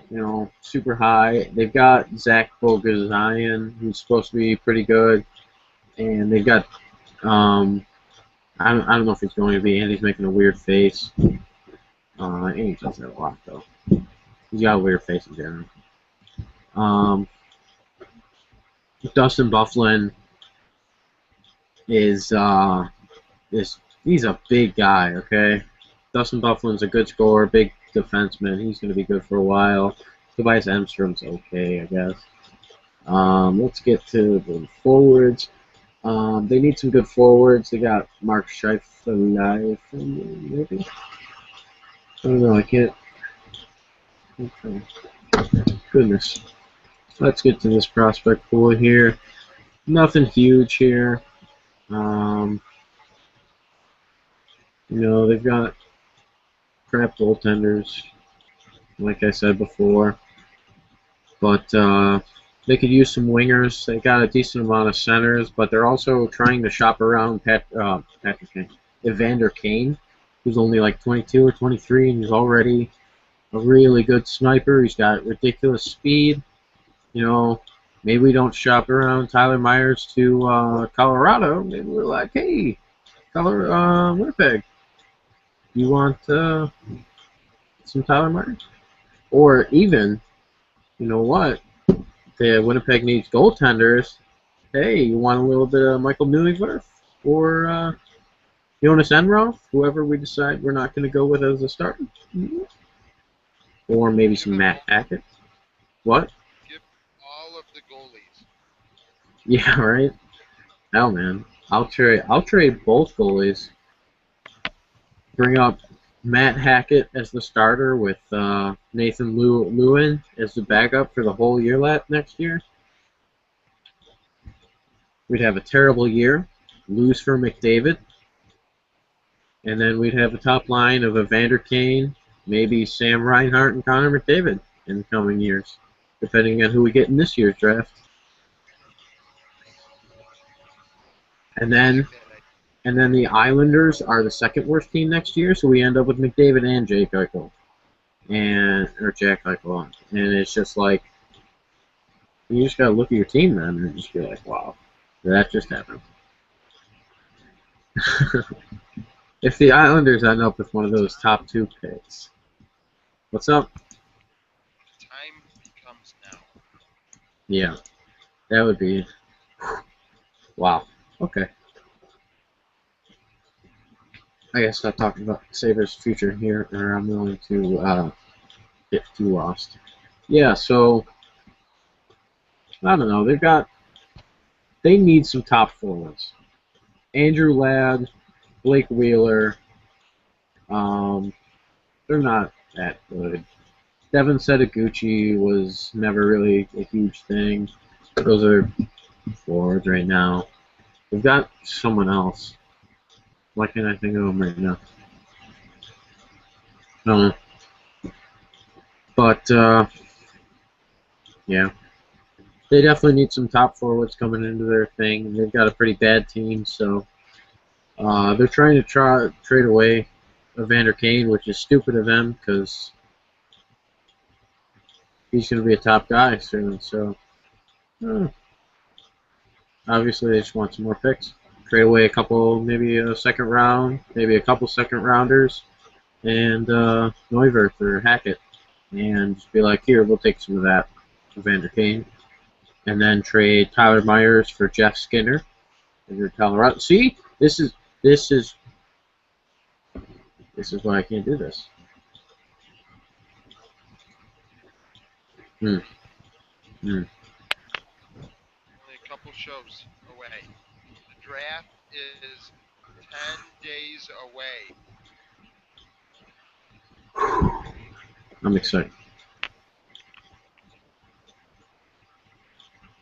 you know, super high. They've got Zach Bogazian, who's supposed to be pretty good. And they've got, I don't know if he's going to be, Andy's making a weird face. Andy does that a lot, though. He's got a weird face in general. Dustin Byfuglien is he's a big guy, okay? Dustin Byfuglien's a good scorer, big defenseman. He's going to be good for a while. Tobias Emstrom's okay, I guess. Let's get to the forwards. They need some good forwards. They got Mark Scheifele, maybe? I don't know, I can't. Okay. Goodness. Let's get to this prospect pool here. Nothing huge here. You know, they've got crap goaltenders, like I said before, but they could use some wingers. They got a decent amount of centers, but they're also trying to shop around Patrick Kane, Evander Kane, who's only like 22 or 23, and he's already a really good sniper. He's got ridiculous speed. You know, maybe we don't shop around Tyler Myers to Colorado. Maybe we're like, hey, Winnipeg, you want some Tyler Myers? Or even, you know what? The Winnipeg needs goaltenders. Hey, you want a little bit of Michael Newsworth or Jonas Enroth, whoever we decide we're not going to go with as a starter, or maybe Give some him Matt Hackett. What? give all of the goalies. Yeah, right. Hell, man, I'll trade both goalies. Bring up Matt Hackett as the starter with Nathan Lewin as the backup for the whole year next year. We'd have a terrible year, lose for McDavid, and then we'd have a top line of Evander Kane, maybe Sam Reinhart, and Connor McDavid in the coming years, depending on who we get in this year's draft. And I then like that idea. and then the Islanders are the second worst team next year, so we end up with McDavid and Jake Eichel. Or Jack Eichel. And it's just like you just gotta look at your team then and just be like, wow, that just happened. If the Islanders end up with one of those top two picks, what's up? Time becomes now. Yeah, that would be wow. Okay. I guess stop talking about Sabres' future here, or I'm willing to get too lost. Yeah, so I don't know. They need some top forwards. Andrew Ladd, Blake Wheeler, um, they're not that good. Devin Setaguchi was never really a huge thing. Those are forwards right now. We've got someone else. Why can't I think of him right now? No. But, yeah. They definitely need some top forwards coming into their thing. They've got a pretty bad team, so they're trying to trade away Evander Kane, which is stupid of them because he's going to be a top guy soon. So, obviously, they just want some more picks. Trade away a couple, maybe a second round, maybe a couple second rounders, and Neuwirth or Hackett, and just be like, here, we'll take some of that, Evander Kane, and then trade Tyler Myers for Jeff Skinner in your Colorado. See, this is why I can't do this. Hmm. Hmm. Only a couple shows away. The draft is 10 days away. I'm excited.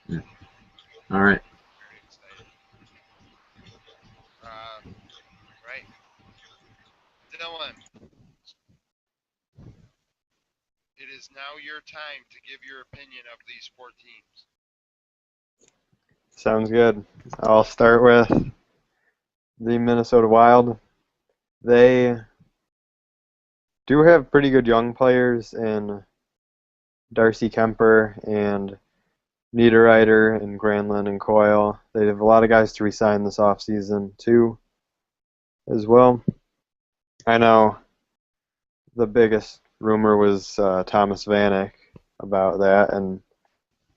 Hmm. All right. Very excited. Uh, right. Dylan, it is now your time to give your opinion of these four teams. Sounds good. I'll start with the Minnesota Wild. They do have pretty good young players in Darcy Kemper and Niederreiter and Granlund and Coyle. They have a lot of guys to resign this offseason too, as well. I know the biggest rumor was Thomas Vanek about that, and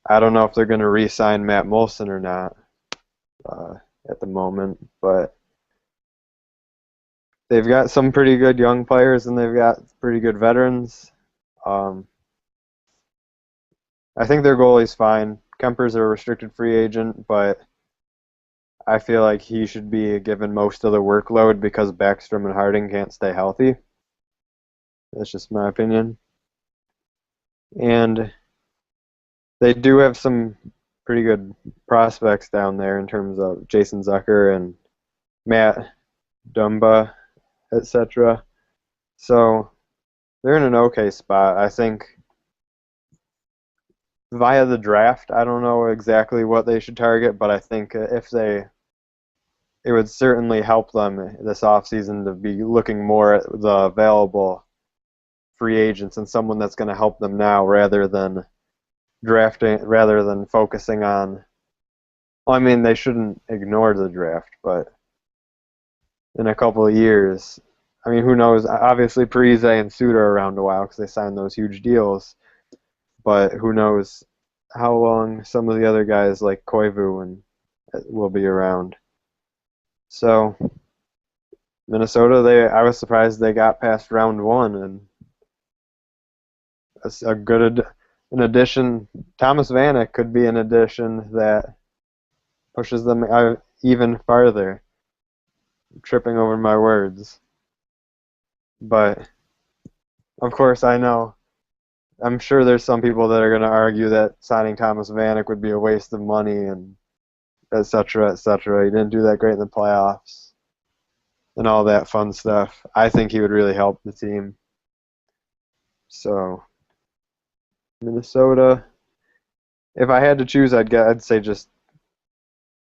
I don't know if they're going to re-sign Matt Molson or not uh, at the moment, but they've got some pretty good young players and they've got pretty good veterans. I think their goalie's fine. Kemper's a restricted free agent, but I feel like he should be given most of the workload because Backstrom and Harding can't stay healthy. That's just my opinion. And they do have some pretty good prospects down there in terms of Jason Zucker and Matt Dumba. etc. So they're in an okay spot. I think via the draft, I don't know exactly what they should target, but I think it would certainly help them this offseason to be looking more at the available free agents and someone that's going to help them now rather than focusing on. Well, I mean, they shouldn't ignore the draft, but in a couple of years, I mean, who knows? Obviously, Parise and Suter are around a while because they signed those huge deals, but who knows how long some of the other guys like Koivu and will be around. So Minnesota, I was surprised they got past round one, and a good an addition. Thomas Vanek could be an addition that pushes them even farther. I'm tripping over my words, but of course I know. I'm sure there's some people that are going to argue that signing Thomas Vanek would be a waste of money and et cetera, et cetera. He didn't do that great in the playoffs and all that fun stuff. I think he would really help the team. So Minnesota, if I had to choose, I'd say just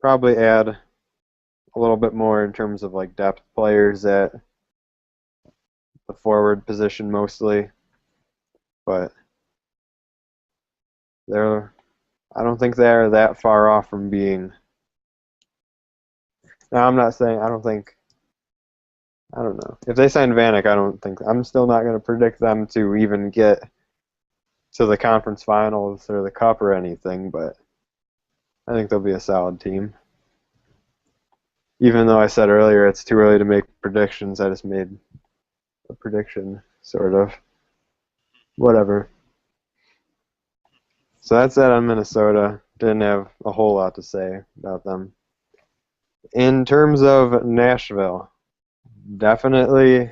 probably add a little bit more in terms of like depth players at the forward position mostly, but I don't think they're that far off from being. Now I'm not saying I don't know. If they sign Vanek, I'm still not going to predict them to even get to the conference finals or the cup or anything, but I think they'll be a solid team. Even though I said earlier it's too early to make predictions, I just made a prediction, sort of. Whatever. So that's it on Minnesota. Didn't have a whole lot to say about them. In terms of Nashville, definitely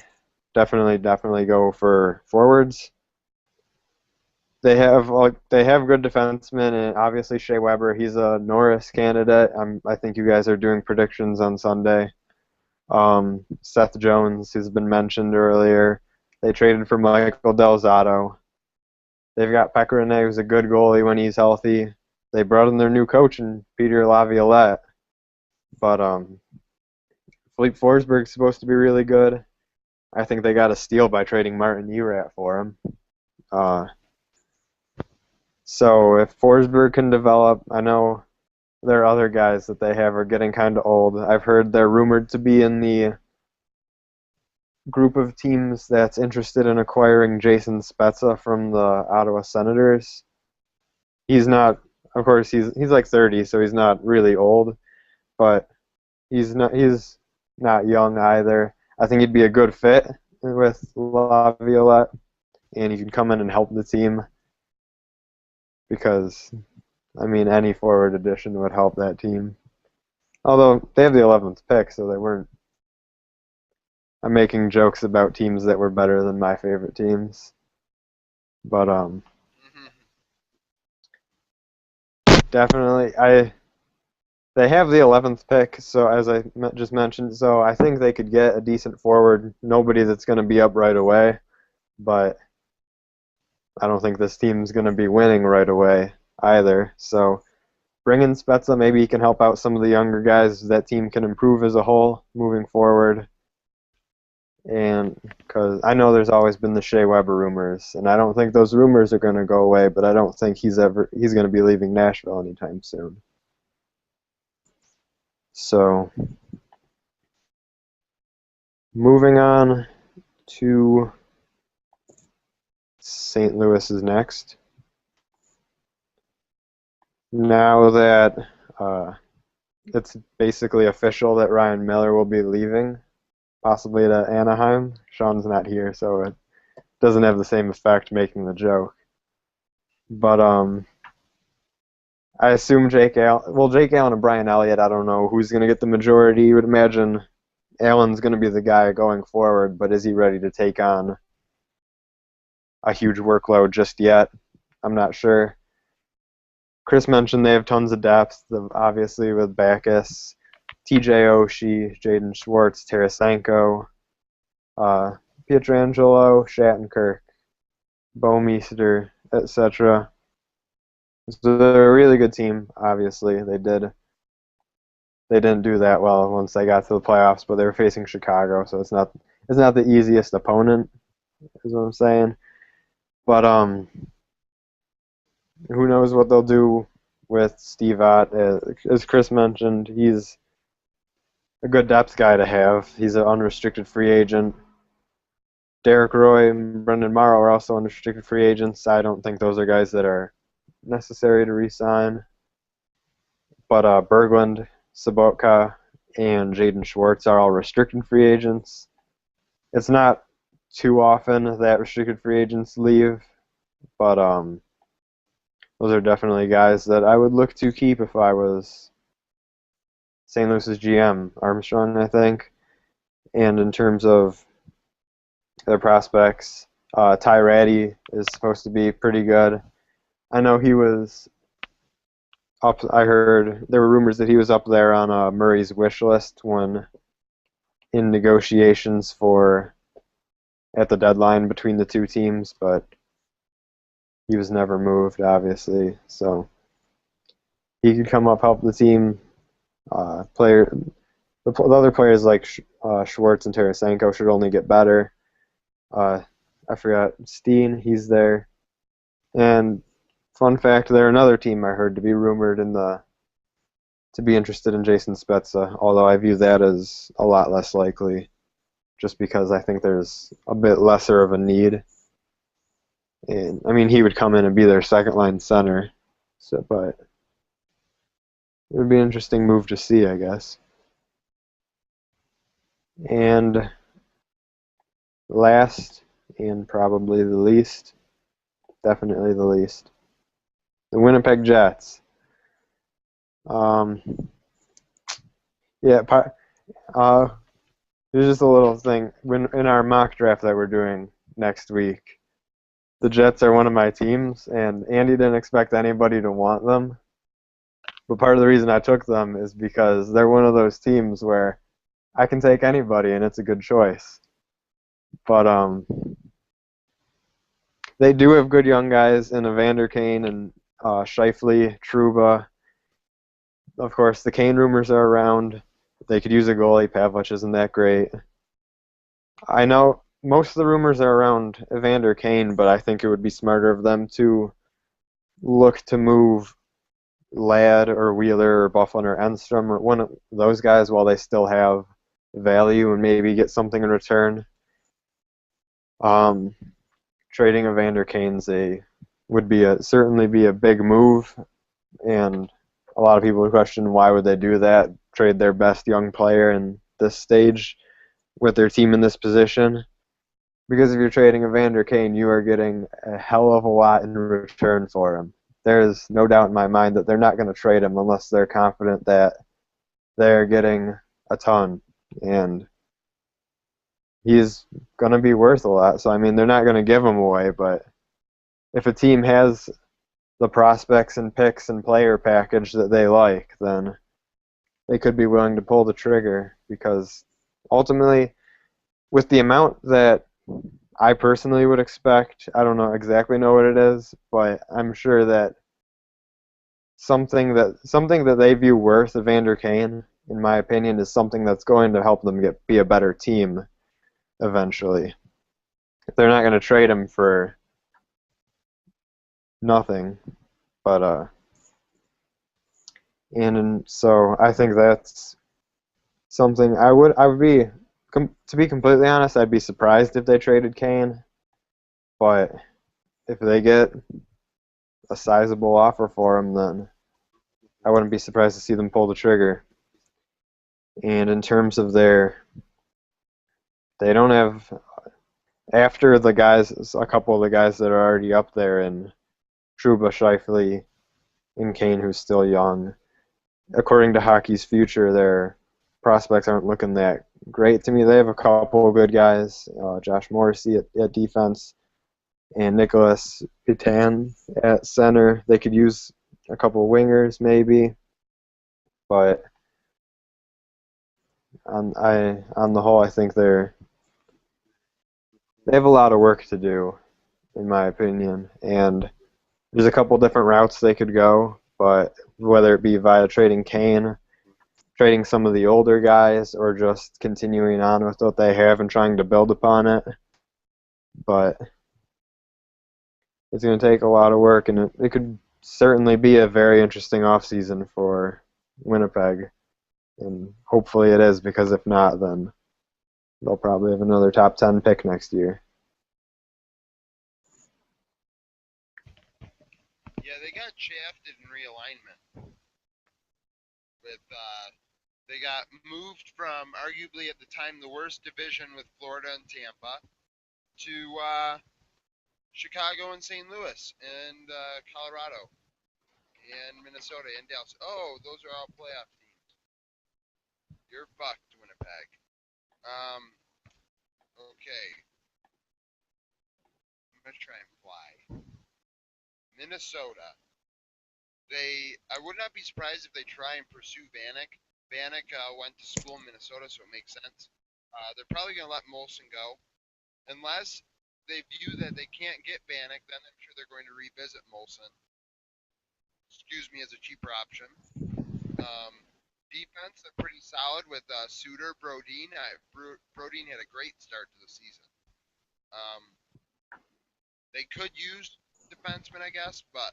go for forwards. They have good defensemen, and obviously Shea Weber. He's a Norris candidate. I think you guys are doing predictions on Sunday. Seth Jones, who's been mentioned earlier. They traded for Michael Del Zotto. They've got Pekka Rinne, who's a good goalie when he's healthy. They brought in their new coach in Peter Laviolette. But Philippe Forsberg's supposed to be really good. I think they got a steal by trading Martin Erat for him. So if Forsberg can develop, I know there are other guys that they have are getting kind of old. I've heard they're rumored to be in the group of teams that's interested in acquiring Jason Spezza from the Ottawa Senators. He's not, of course, he's like 30, so he's not really old, but he's not young either. I think he'd be a good fit with Laviolette, and he can come in and help the team because, I mean, any forward addition would help that team. Although they have the 11th pick, so they weren't. I'm making jokes about teams that were better than my favorite teams, but definitely they have the 11th pick, so as I just mentioned, so I think they could get a decent forward. Nobody that's going to be up right away, but I don't think this team's going to be winning right away either. So bring in Spezza, maybe he can help out some of the younger guys. That team can improve as a whole moving forward. And because I know there's always been the Shea Weber rumors, and I don't think those rumors are going to go away, but I don't think he's going to be leaving Nashville anytime soon. So, moving on to St. Louis is next. Now that it's basically official that Ryan Miller will be leaving, possibly to Anaheim. Sean's not here, so it doesn't have the same effect making the joke. But I assume Jake Allen and Brian Elliott, I don't know who's going to get the majority. You would imagine Allen's going to be the guy going forward, but is he ready to take on a huge workload just yet? I'm not sure. Chris mentioned they have tons of depth, obviously with Backus, TJ Oshie, Jaden Schwartz, Tarasenko. Pietrangelo, Shattenkirk, Bouwmeester, etc. So they're a really good team. Obviously, they didn't do that well once they got to the playoffs, but they were facing Chicago, so it's not the easiest opponent, is what I'm saying. But who knows what they'll do with Steve Ott? As Chris mentioned, he's a good depth guy to have. He's an unrestricted free agent. Derek Roy and Brendan Morrow are also unrestricted free agents. I don't think those are guys that are necessary to re-sign. But Berglund, Sobotka, and Jaden Schwartz are all restricted free agents. It's not too often that restricted free agents leave, but those are definitely guys that I would look to keep if I was St. Louis's GM, Armstrong, I think. And in terms of their prospects, Ty Ratty is supposed to be pretty good. I know he was up. I heard there were rumors that he was up there on Murray's wish list when in negotiations at the deadline between the two teams, but he was never moved, obviously. So he could come up, help the team. The other players like Schwartz and Tarasenko should only get better. I forgot Steen, he's there. And fun fact, they're another team I heard to be rumored to be interested in Jason Spezza, although I view that as a lot less likely, just because I think there's a bit lesser of a need. And I mean, he would come in and be their second line center, but it would be an interesting move to see, I guess. And last, and probably the least, definitely the least, the Winnipeg Jets. Yeah, there's just a little thing. In our mock draft that we're doing next week, the Jets are one of my teams, and Andy didn't expect anybody to want them. But part of the reason I took them is because they're one of those teams where I can take anybody and it's a good choice. But they do have good young guys in Evander Kane and Scheifele, Trouba. Of course, the Kane rumors are around. They could use a goalie. Pavlich isn't that great. I know most of the rumors are around Evander Kane, but I think it would be smarter of them to look to move Ladd or Wheeler or Bufflin or Enstrom or one of those guys while they still have value and maybe get something in return. Trading Evander Kane would certainly be a big move, and a lot of people question why would they do that, trade their best young player in this stage with their team in this position. Because if you're trading Evander Kane, you are getting a hell of a lot in return for him. There's no doubt in my mind that they're not going to trade him unless they're confident that they're getting a ton. And he's going to be worth a lot. So, I mean, they're not going to give him away. But if a team has the prospects and picks and player package that they like, then they could be willing to pull the trigger. Because ultimately, with the amount that I personally would expect, I don't exactly know what it is, but I'm sure that something that they view worth Evander Kane, in my opinion, is something that's going to help them be a better team eventually. They're not going to trade him for nothing, but so I think that's something I would be, to be completely honest, I'd be surprised if they traded Kane, but if they get a sizable offer for him, then I wouldn't be surprised to see them pull the trigger. And in terms of they don't have, after the guys, a couple of the guys that are already up there, and Trouba, Scheifele, and Kane, who's still young, according to Hockey's Future, their prospects aren't looking that great to me. They have a couple of good guys, Josh Morrissey at defense, and Nicholas Pitan at center. They could use a couple of wingers maybe, but on the whole, I think they're they have a lot of work to do, in my opinion. And there's a couple different routes they could go, but whether it be via trading Kane, trading some of the older guys, or just continuing on with what they have and trying to build upon it. But it's going to take a lot of work, and it could certainly be a very interesting offseason for Winnipeg. And hopefully it is, because if not, then they'll probably have another top 10 pick next year. Yeah, they got shafted in realignment. With they got moved from arguably at the time the worst division with Florida and Tampa to Chicago and St. Louis and Colorado and Minnesota and Dallas. Oh, those are all playoff teams. You're fucked, Winnipeg. Okay. I'm gonna try and fly. Minnesota. I would not be surprised if they try and pursue Vanek. Vanek went to school in Minnesota, so it makes sense. They're probably gonna let Molson go, unless they view that they can't get Vanek. Then I'm sure they're going to revisit Molson. Excuse me, as a cheaper option. Defense, they're pretty solid with Suter, Brodin. Brodin had a great start to the season. They could use defensemen, I guess, but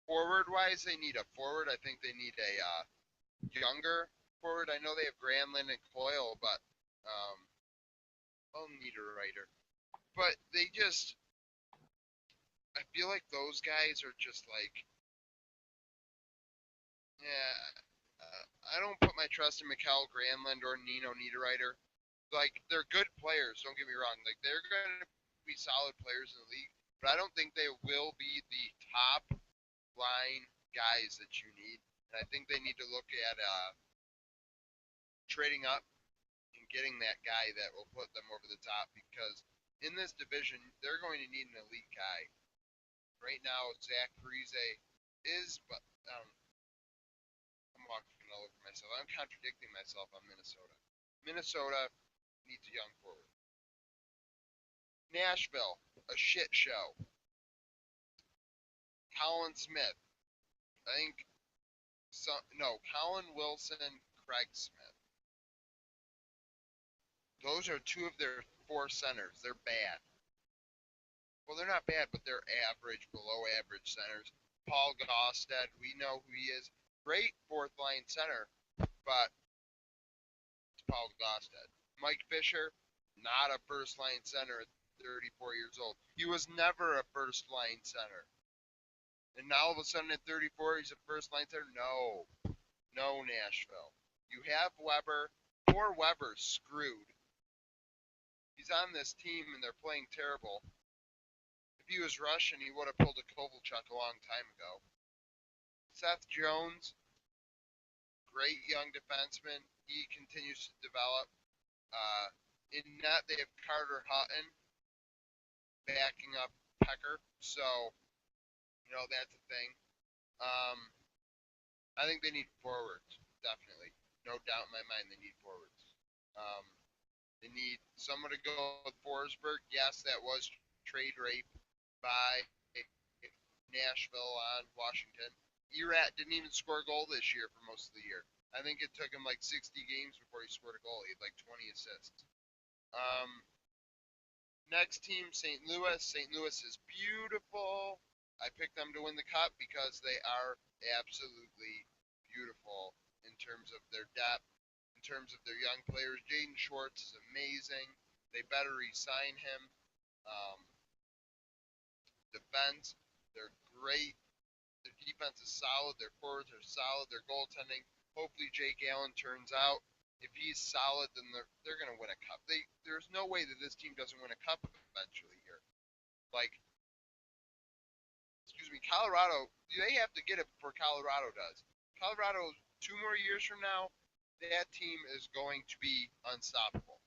forward-wise, they need a forward. I think they need a younger forward. I know they have Granlund and Coyle, but they'll need a writer. But they just, I feel like those guys are just like, yeah, I don't put my trust in Mikael Granlund or Nino Niederreiter. Like, they're good players, don't get me wrong. Like, they're going to be solid players in the league, but I don't think they will be the top line guys that you need. And I think they need to look at trading up and getting that guy that will put them over the top, because in this division, they're going to need an elite guy. Right now, Zach Parise is, but I'm walking all over myself. I'm contradicting myself on Minnesota. Minnesota needs a young forward. Nashville, a shit show. Colin Smith, I think. Colin Wilson, Craig Smith. Those are two of their four centers. They're bad. Well, they're not bad, but they're average, below average centers. Paul Gaustad, we know who he is. Great fourth line center, but it's Paul Gaustad. Mike Fisher, not a first line center at 34 years old. He was never a first line center. And now all of a sudden at 34, he's a first line center? No. No, Nashville. You have Weber. Poor Weber's screwed. He's on this team and they're playing terrible. If he was Russian, he would have pulled a Kovalchuk a long time ago. Seth Jones, great young defenseman. He continues to develop. In net, they have Carter Hutton backing up Pecker, so that's a thing. I think they need forwards, definitely. No doubt in my mind, they need forwards. They need someone to go with Forsberg. Yes, that was trade rape by Nashville on Washington. Erat didn't even score a goal this year for most of the year. I think it took him like 60 games before he scored a goal. He had like 20 assists. Next team, St. Louis. St. Louis is beautiful. I picked them to win the cup because they are absolutely beautiful in terms of their depth, in terms of their young players. Jaden Schwartz is amazing. They better re-sign him. Defense, they're great. Their defense is solid. Their forwards are solid. Their goaltending. Hopefully Jake Allen turns out. If he's solid, then they're going to win a cup. There's no way that this team doesn't win a cup eventually here. Like, excuse me, Colorado, they have to get it before Colorado does. Colorado, 2 more years from now, that team is going to be unstoppable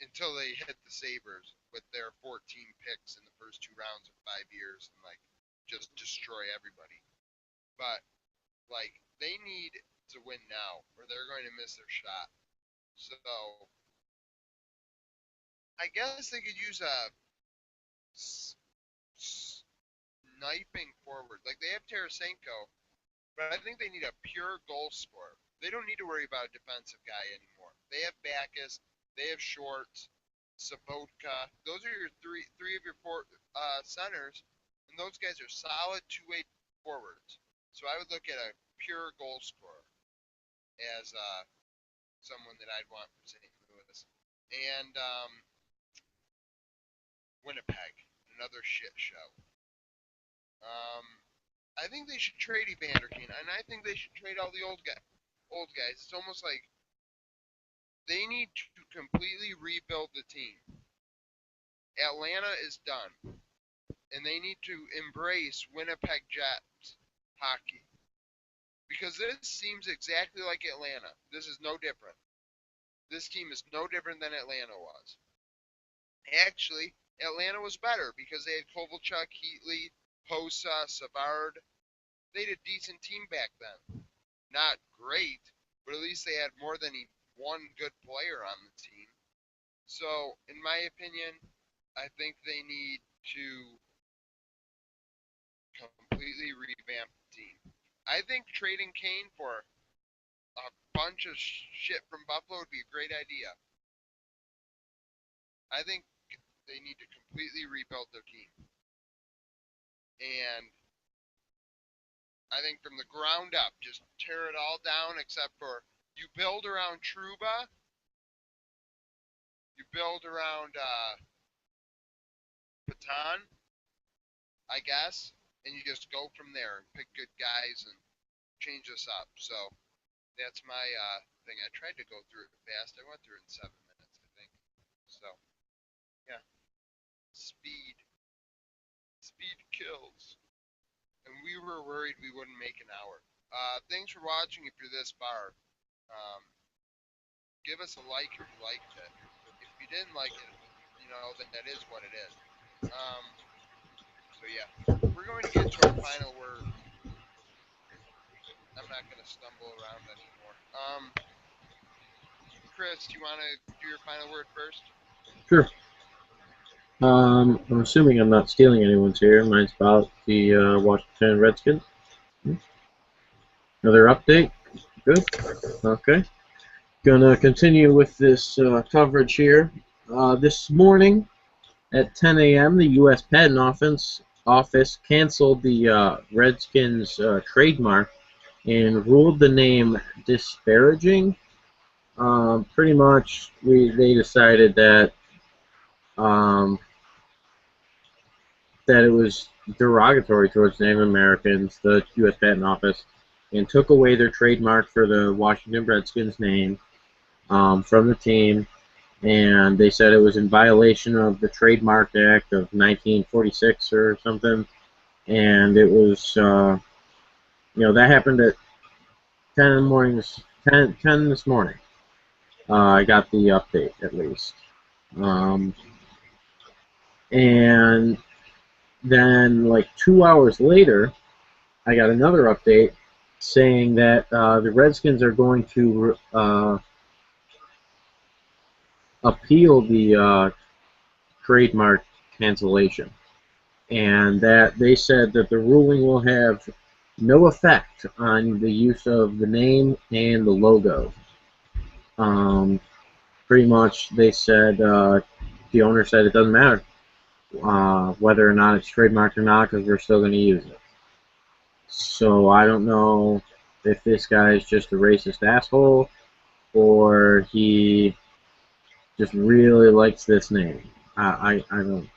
until they hit the Sabres with their 14 picks in the first 2 rounds of 5 years and like just destroy everybody. But like, they need to win now or they're going to miss their shot. So I guess they could use a sniping forward. Like they have Tarasenko, but I think they need a pure goal scorer. They don't need to worry about a defensive guy anymore. They have Backus, they have Shorts, Sabotka. Those are your three of your four centers, and those guys are solid two-way forwards. So I would look at a pure goal scorer as someone that I'd want for St. Louis. And Winnipeg, another shit show. I think they should trade Evander Kane, and I think they should trade all the old guys. It's almost like they need to completely rebuild the team. Atlanta is done, and they need to embrace Winnipeg Jets hockey because this seems exactly like Atlanta. This is no different. This team is no different than Atlanta was. Actually, Atlanta was better because they had Kovalchuk, Heatley, Hossa, Savard. They had a decent team back then. Not great, but at least they had more than one good player on the team. So, in my opinion, I think they need to completely revamp the team. I think trading Kane for a bunch of shit from Buffalo would be a great idea. I think they need to completely rebuild their team. And I think from the ground up, just tear it all down except for you build around Trouba, you build around Patan, I guess, and you just go from there and pick good guys and change this up. So that's my thing. I tried to go through it fast. I went through it in 7 minutes, I think. So yeah, speed, speed kills. And we were worried we wouldn't make an hour. Thanks for watching. If you're this far, give us a like if you liked it. If you didn't like it, then that is what it is. So yeah, we're going to get to our final word. I'm not going to stumble around anymore. Chris, do you want to do your final word first? Sure. I'm assuming I'm not stealing anyone's here. Mine's about the Washington Redskins. Another update. Good. Okay. Gonna continue with this coverage here. This morning at 10 a.m., the U.S. Patent Office canceled the Redskins trademark and ruled the name disparaging. Pretty much, they decided that that it was derogatory towards Native Americans, the U.S. Patent Office, and took away their trademark for the Washington Redskins name from the team. And they said it was in violation of the Trademark Act of 1946 or something. And it was, that happened at 10 in the morning, 10 this morning. I got the update, at least. And then, like 2 hours later, I got another update saying that the Redskins are going to appeal the trademark cancellation, and that they said that the ruling will have no effect on the use of the name and the logo. Pretty much, they said the owner said it doesn't matter whether or not it's trademarked or not because we're still going to use it. So I don't know if this guy is just a racist asshole or he just really likes this name. I don't.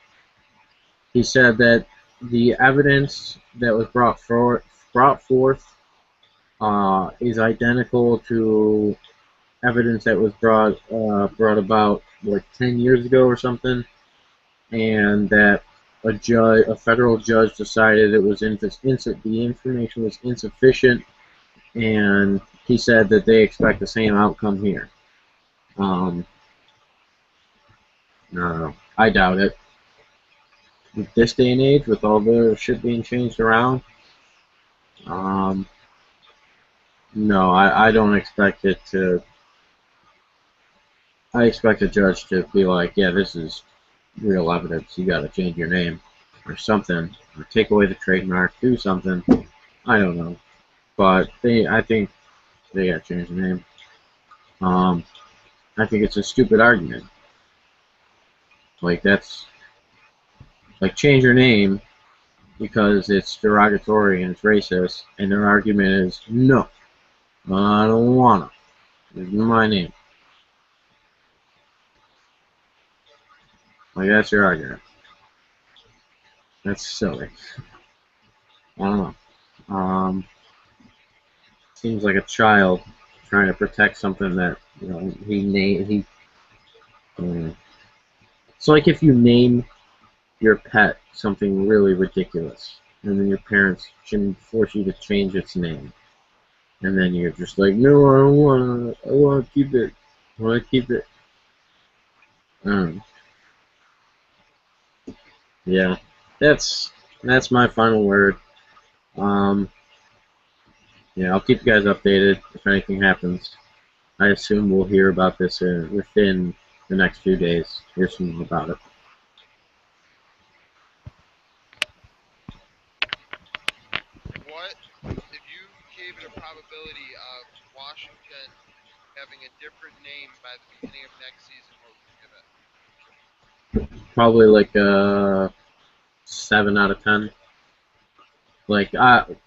He said that the evidence that was brought forth is identical to evidence that was brought about like 10 years ago or something, and that a federal judge decided it was the information was insufficient, and he said that they expect the same outcome here. No, I doubt it. With this day and age, with all the shit being changed around, no, I don't expect it to I expect a judge to be like, yeah, this is real evidence. You got to change your name or something, or take away the trademark, do something. I don't know, but I think they got to change the name. I think it's a stupid argument. Like that's like change your name because it's derogatory and it's racist, and their argument is no, I don't wanna. It's my name. Like that's your argument. That's silly. I don't know. Seems like a child trying to protect something that he named. It's like if you name your pet something really ridiculous, and then your parents can force you to change its name, and then you're just like, no, I don't want to. I want to keep it. I want to keep it. Um, yeah, that's my final word. Um, yeah, I'll keep you guys updated if anything happens. I assume we'll hear about this within the next few days. Hear some about it. What if you gave it a probability of Washington having a different name by the beginning of next season? What would you give it? Probably like a 7 out of 10. Like,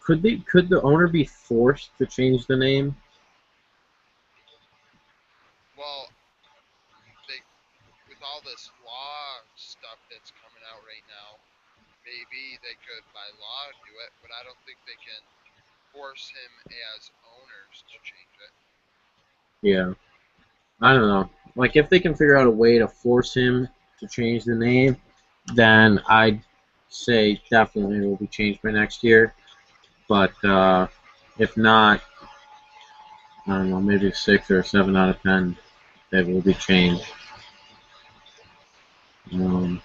could the owner be forced to change the name? Well, they with all this law stuff that's coming out right now, maybe they could by law do it, but I don't think they can force him as owners to change it. Yeah, I don't know. Like, if they can figure out a way to force him to change the name, then I'd say definitely it will be changed by next year. But if not, I don't know, maybe 6 or 7 out of 10 that will be changed. Yeah.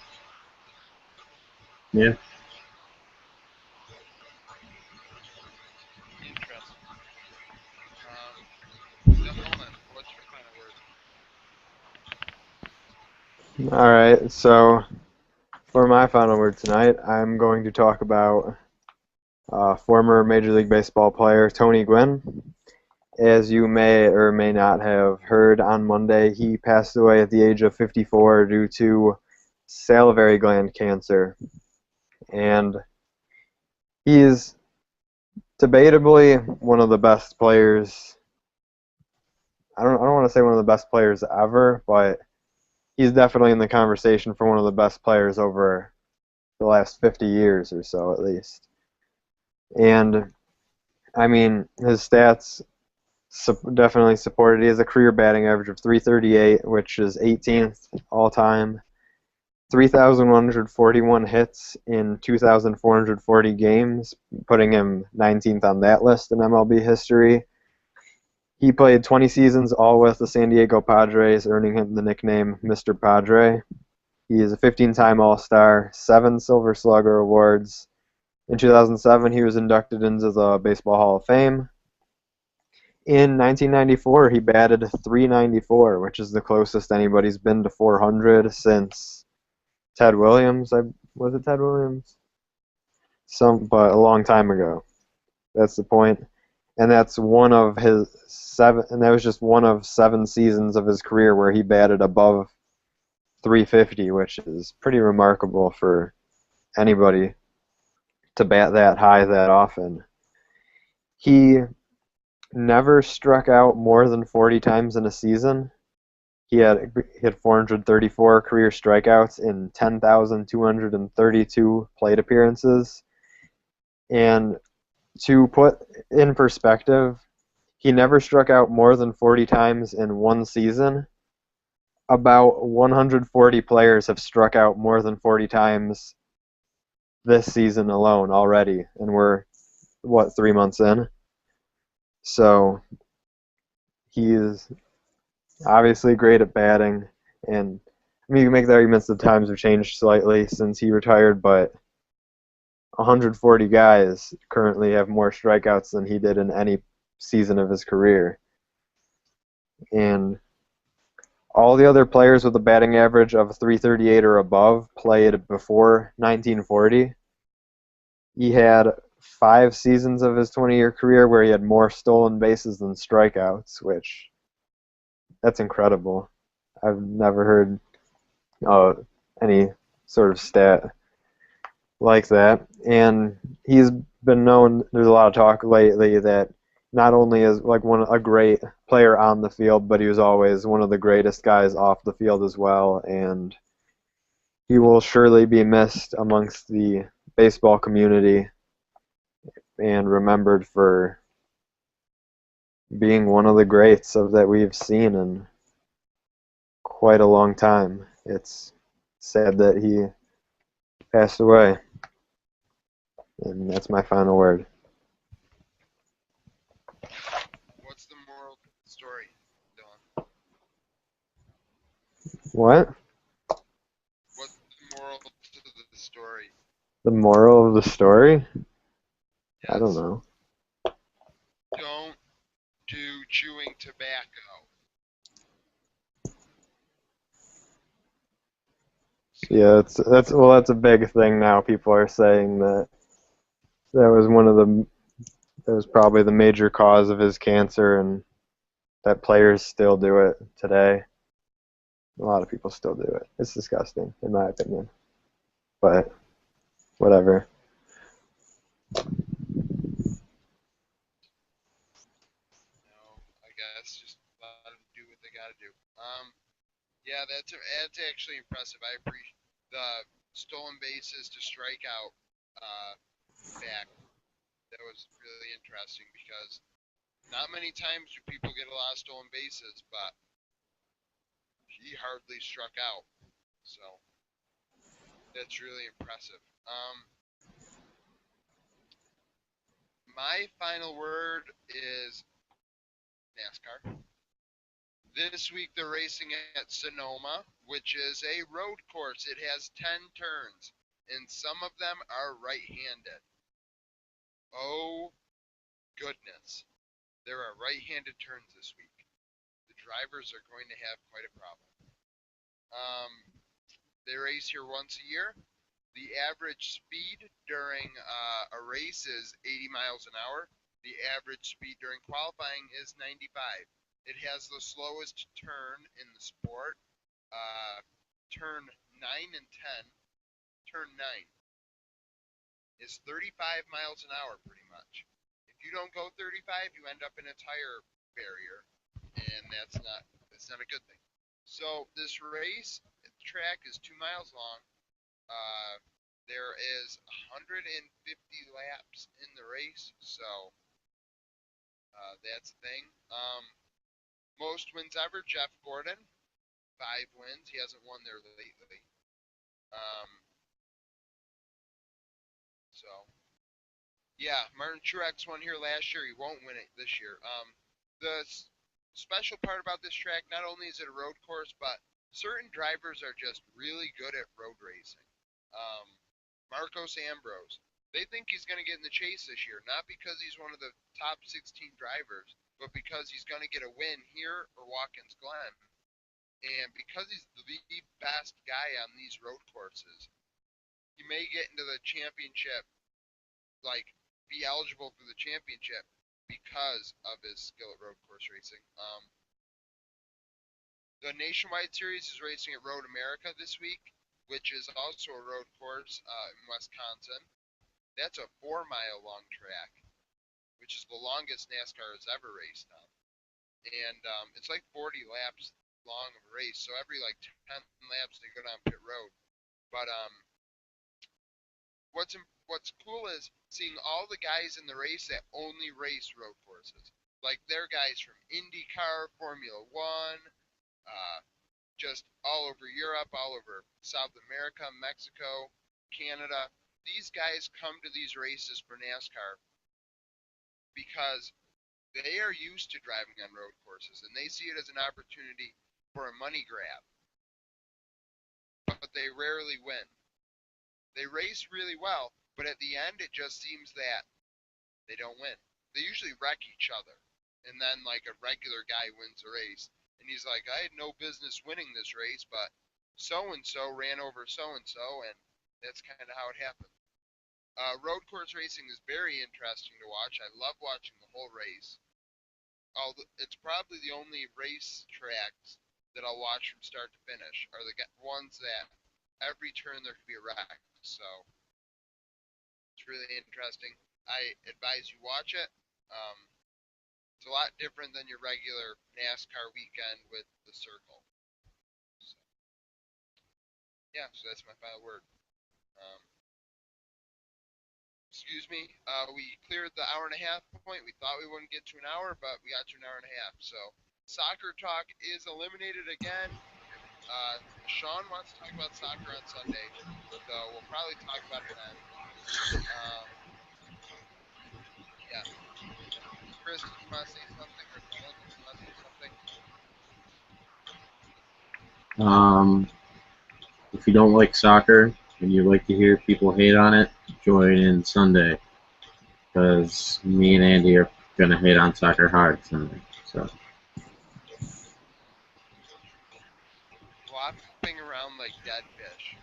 Interesting. Then Nolan, what's your final word? All right, so for my final word tonight, I'm going to talk about former Major League Baseball player Tony Gwynn. As you may or may not have heard, on Monday he passed away at the age of 54 due to salivary gland cancer. And he is debatably one of the best players. I don't want to say one of the best players ever, but he's definitely in the conversation for one of the best players over the last 50 years or so, at least. And I mean, his stats definitely supported. He has a career batting average of 338, which is 18th all time. 3,141 hits in 2,440 games, putting him 19th on that list in MLB history. He played 20 seasons all with the San Diego Padres, earning him the nickname Mr. Padre. He is a 15-time All-Star, 7 Silver Slugger awards. In 2007, he was inducted into the Baseball Hall of Fame. In 1994, he batted 394, which is the closest anybody's been to 400 since Ted Williams. Was it Ted Williams? But a long time ago. That's the point. And that's one of his 7, and that was just one of 7 seasons of his career where he batted above 350, which is pretty remarkable for anybody to bat that high that often. He never struck out more than 40 times in a season. He had 434 career strikeouts in 10,232 plate appearances. And to put in perspective, he never struck out more than 40 times in one season. About 140 players have struck out more than 40 times this season alone already, and we're, 3 months in? So he's obviously great at batting, and I mean, you can make the arguments the times have changed slightly since he retired, but 140 guys currently have more strikeouts than he did in any season of his career. And All the other players with a batting average of 338 or above played before 1940. He had 5 seasons of his 20-year career where he had more stolen bases than strikeouts, which that's incredible. I've never heard any sort of stat like that. And he's been known. There's a lot of talk lately that not only is like a great player on the field, but he was always one of the greatest guys off the field as well. And he will surely be missed amongst the baseball community and remembered for being one of the greats of that we've seen in quite a long time. It's sad that he passed away. And that's my final word. What's the moral to the story, Dylan? What? What's the moral to the story? The moral of the story? Yes. I don't know. Don't do chewing tobacco. Yeah, that's a big thing now. People are saying that that was probably the major cause of his cancer, and that players still do it today. A lot of people still do it. It's disgusting, in my opinion. But whatever. No, I guess just let them do what they gotta do. Yeah, that's actually impressive. I appreciate the stolen bases to strikeout fact. That was really interesting because not many times do people get a lot of stolen bases, but he hardly struck out. So that's really impressive. My final word is NASCAR. This week they're racing at Sonoma, which is a road course. It has 10 turns, and some of them are right-handed. Oh, goodness. There are right-handed turns this week. The drivers are going to have quite a problem. They race here once a year. The average speed during a race is 80 miles an hour. The average speed during qualifying is 95. It has the slowest turn in the sport. Turn 9 and 10. Turn 9 is 35 miles an hour, pretty much. If you don't go 35, you end up in a tire barrier, and that's not a good thing. So this race, the track is 2 miles long. There is 150 laps in the race, so that's the thing. Most wins ever, Jeff Gordon, 5 wins. He hasn't won there lately. So yeah, Martin Truex won here last year. He won't win it this year. The special part about this track, not only is it a road course, but certain drivers are just really good at road racing. Marcos Ambrose. They think he's going to get in the chase this year, not because he's one of the top 16 drivers, but because he's going to get a win here or Watkins Glen. And because he's the best guy on these road courses, he may get into the championship, like be eligible for the championship because of his skill at road course racing. The Nationwide Series is racing at Road America this week, which is also a road course in Wisconsin. That's a 4-mile long track, which is the longest NASCAR has ever raced on. And it's like 40 laps long of a race, so every like 10 laps they go down pit road. But what's cool is seeing all the guys in the race that only race road courses. Like they're guys from IndyCar, Formula One, just all over Europe, all over South America, Mexico, Canada. These guys come to these races for NASCAR because they are used to driving on road courses and they see it as an opportunity for a money grab. But they rarely win. They race really well, but at the end it just seems that they don't win. They usually wreck each other. And then like a regular guy wins a race and he's like, I had no business winning this race, but so-and-so ran over so-and-so, and that's kind of how it happened. Road course racing is very interesting to watch. I love watching the whole race. It's probably the only race tracks that I'll watch from start to finish are the ones that every turn there could be a wreck. So it's really interesting. I advise you watch it. It's a lot different than your regular NASCAR weekend with the circle. So, yeah, so that's my final word. Um, excuse me. We cleared the hour and a half point. We thought we wouldn't get to an hour, but we got to an hour and a half. So soccer talk is eliminated again. Sean wants to talk about soccer on Sunday, so we'll probably talk about it then. Yeah. Chris, you want to say something, or Dylan, you want to say something? If you don't like soccer and you like to hear people hate on it, join in Sunday, because me and Andy are gonna hate on soccer hard Sunday. So. Flopping around like dead fish.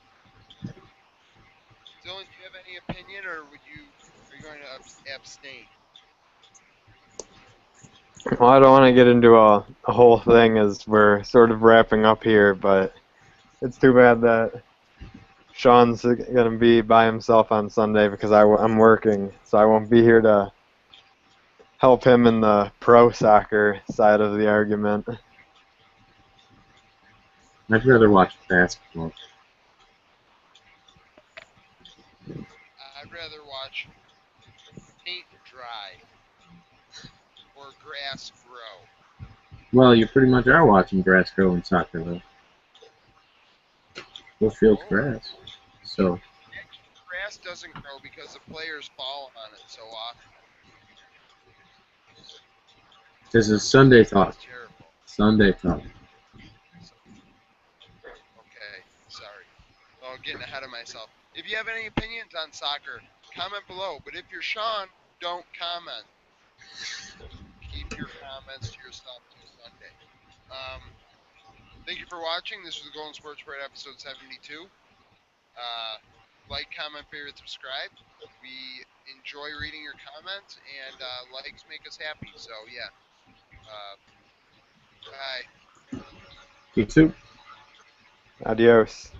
Dylan, do you have any opinion, or are you going to abstain? Well, I don't want to get into a whole thing as we're sort of wrapping up here, but it's too bad that Sean's going to be by himself on Sunday because I'm working, so I won't be here to help him in the pro soccer side of the argument. I'd rather watch basketball. I'd rather watch paint dry or grass grow. Well, you pretty much are watching grass grow in soccer, though. Full field grass. So. Actually, grass doesn't grow because the players fall on it so often. This is Sunday talk. It's terrible. Sunday talk. Okay, sorry. Oh, getting ahead of myself. If you have any opinions on soccer, comment below. But if you're Sean, don't comment. Keep your comments to yourself till Sunday. Thank you for watching. This was the Golden Sports Parade episode 72. Like, comment, favorite, subscribe. We enjoy reading your comments, and likes make us happy. So, yeah. Bye. You too. Adios.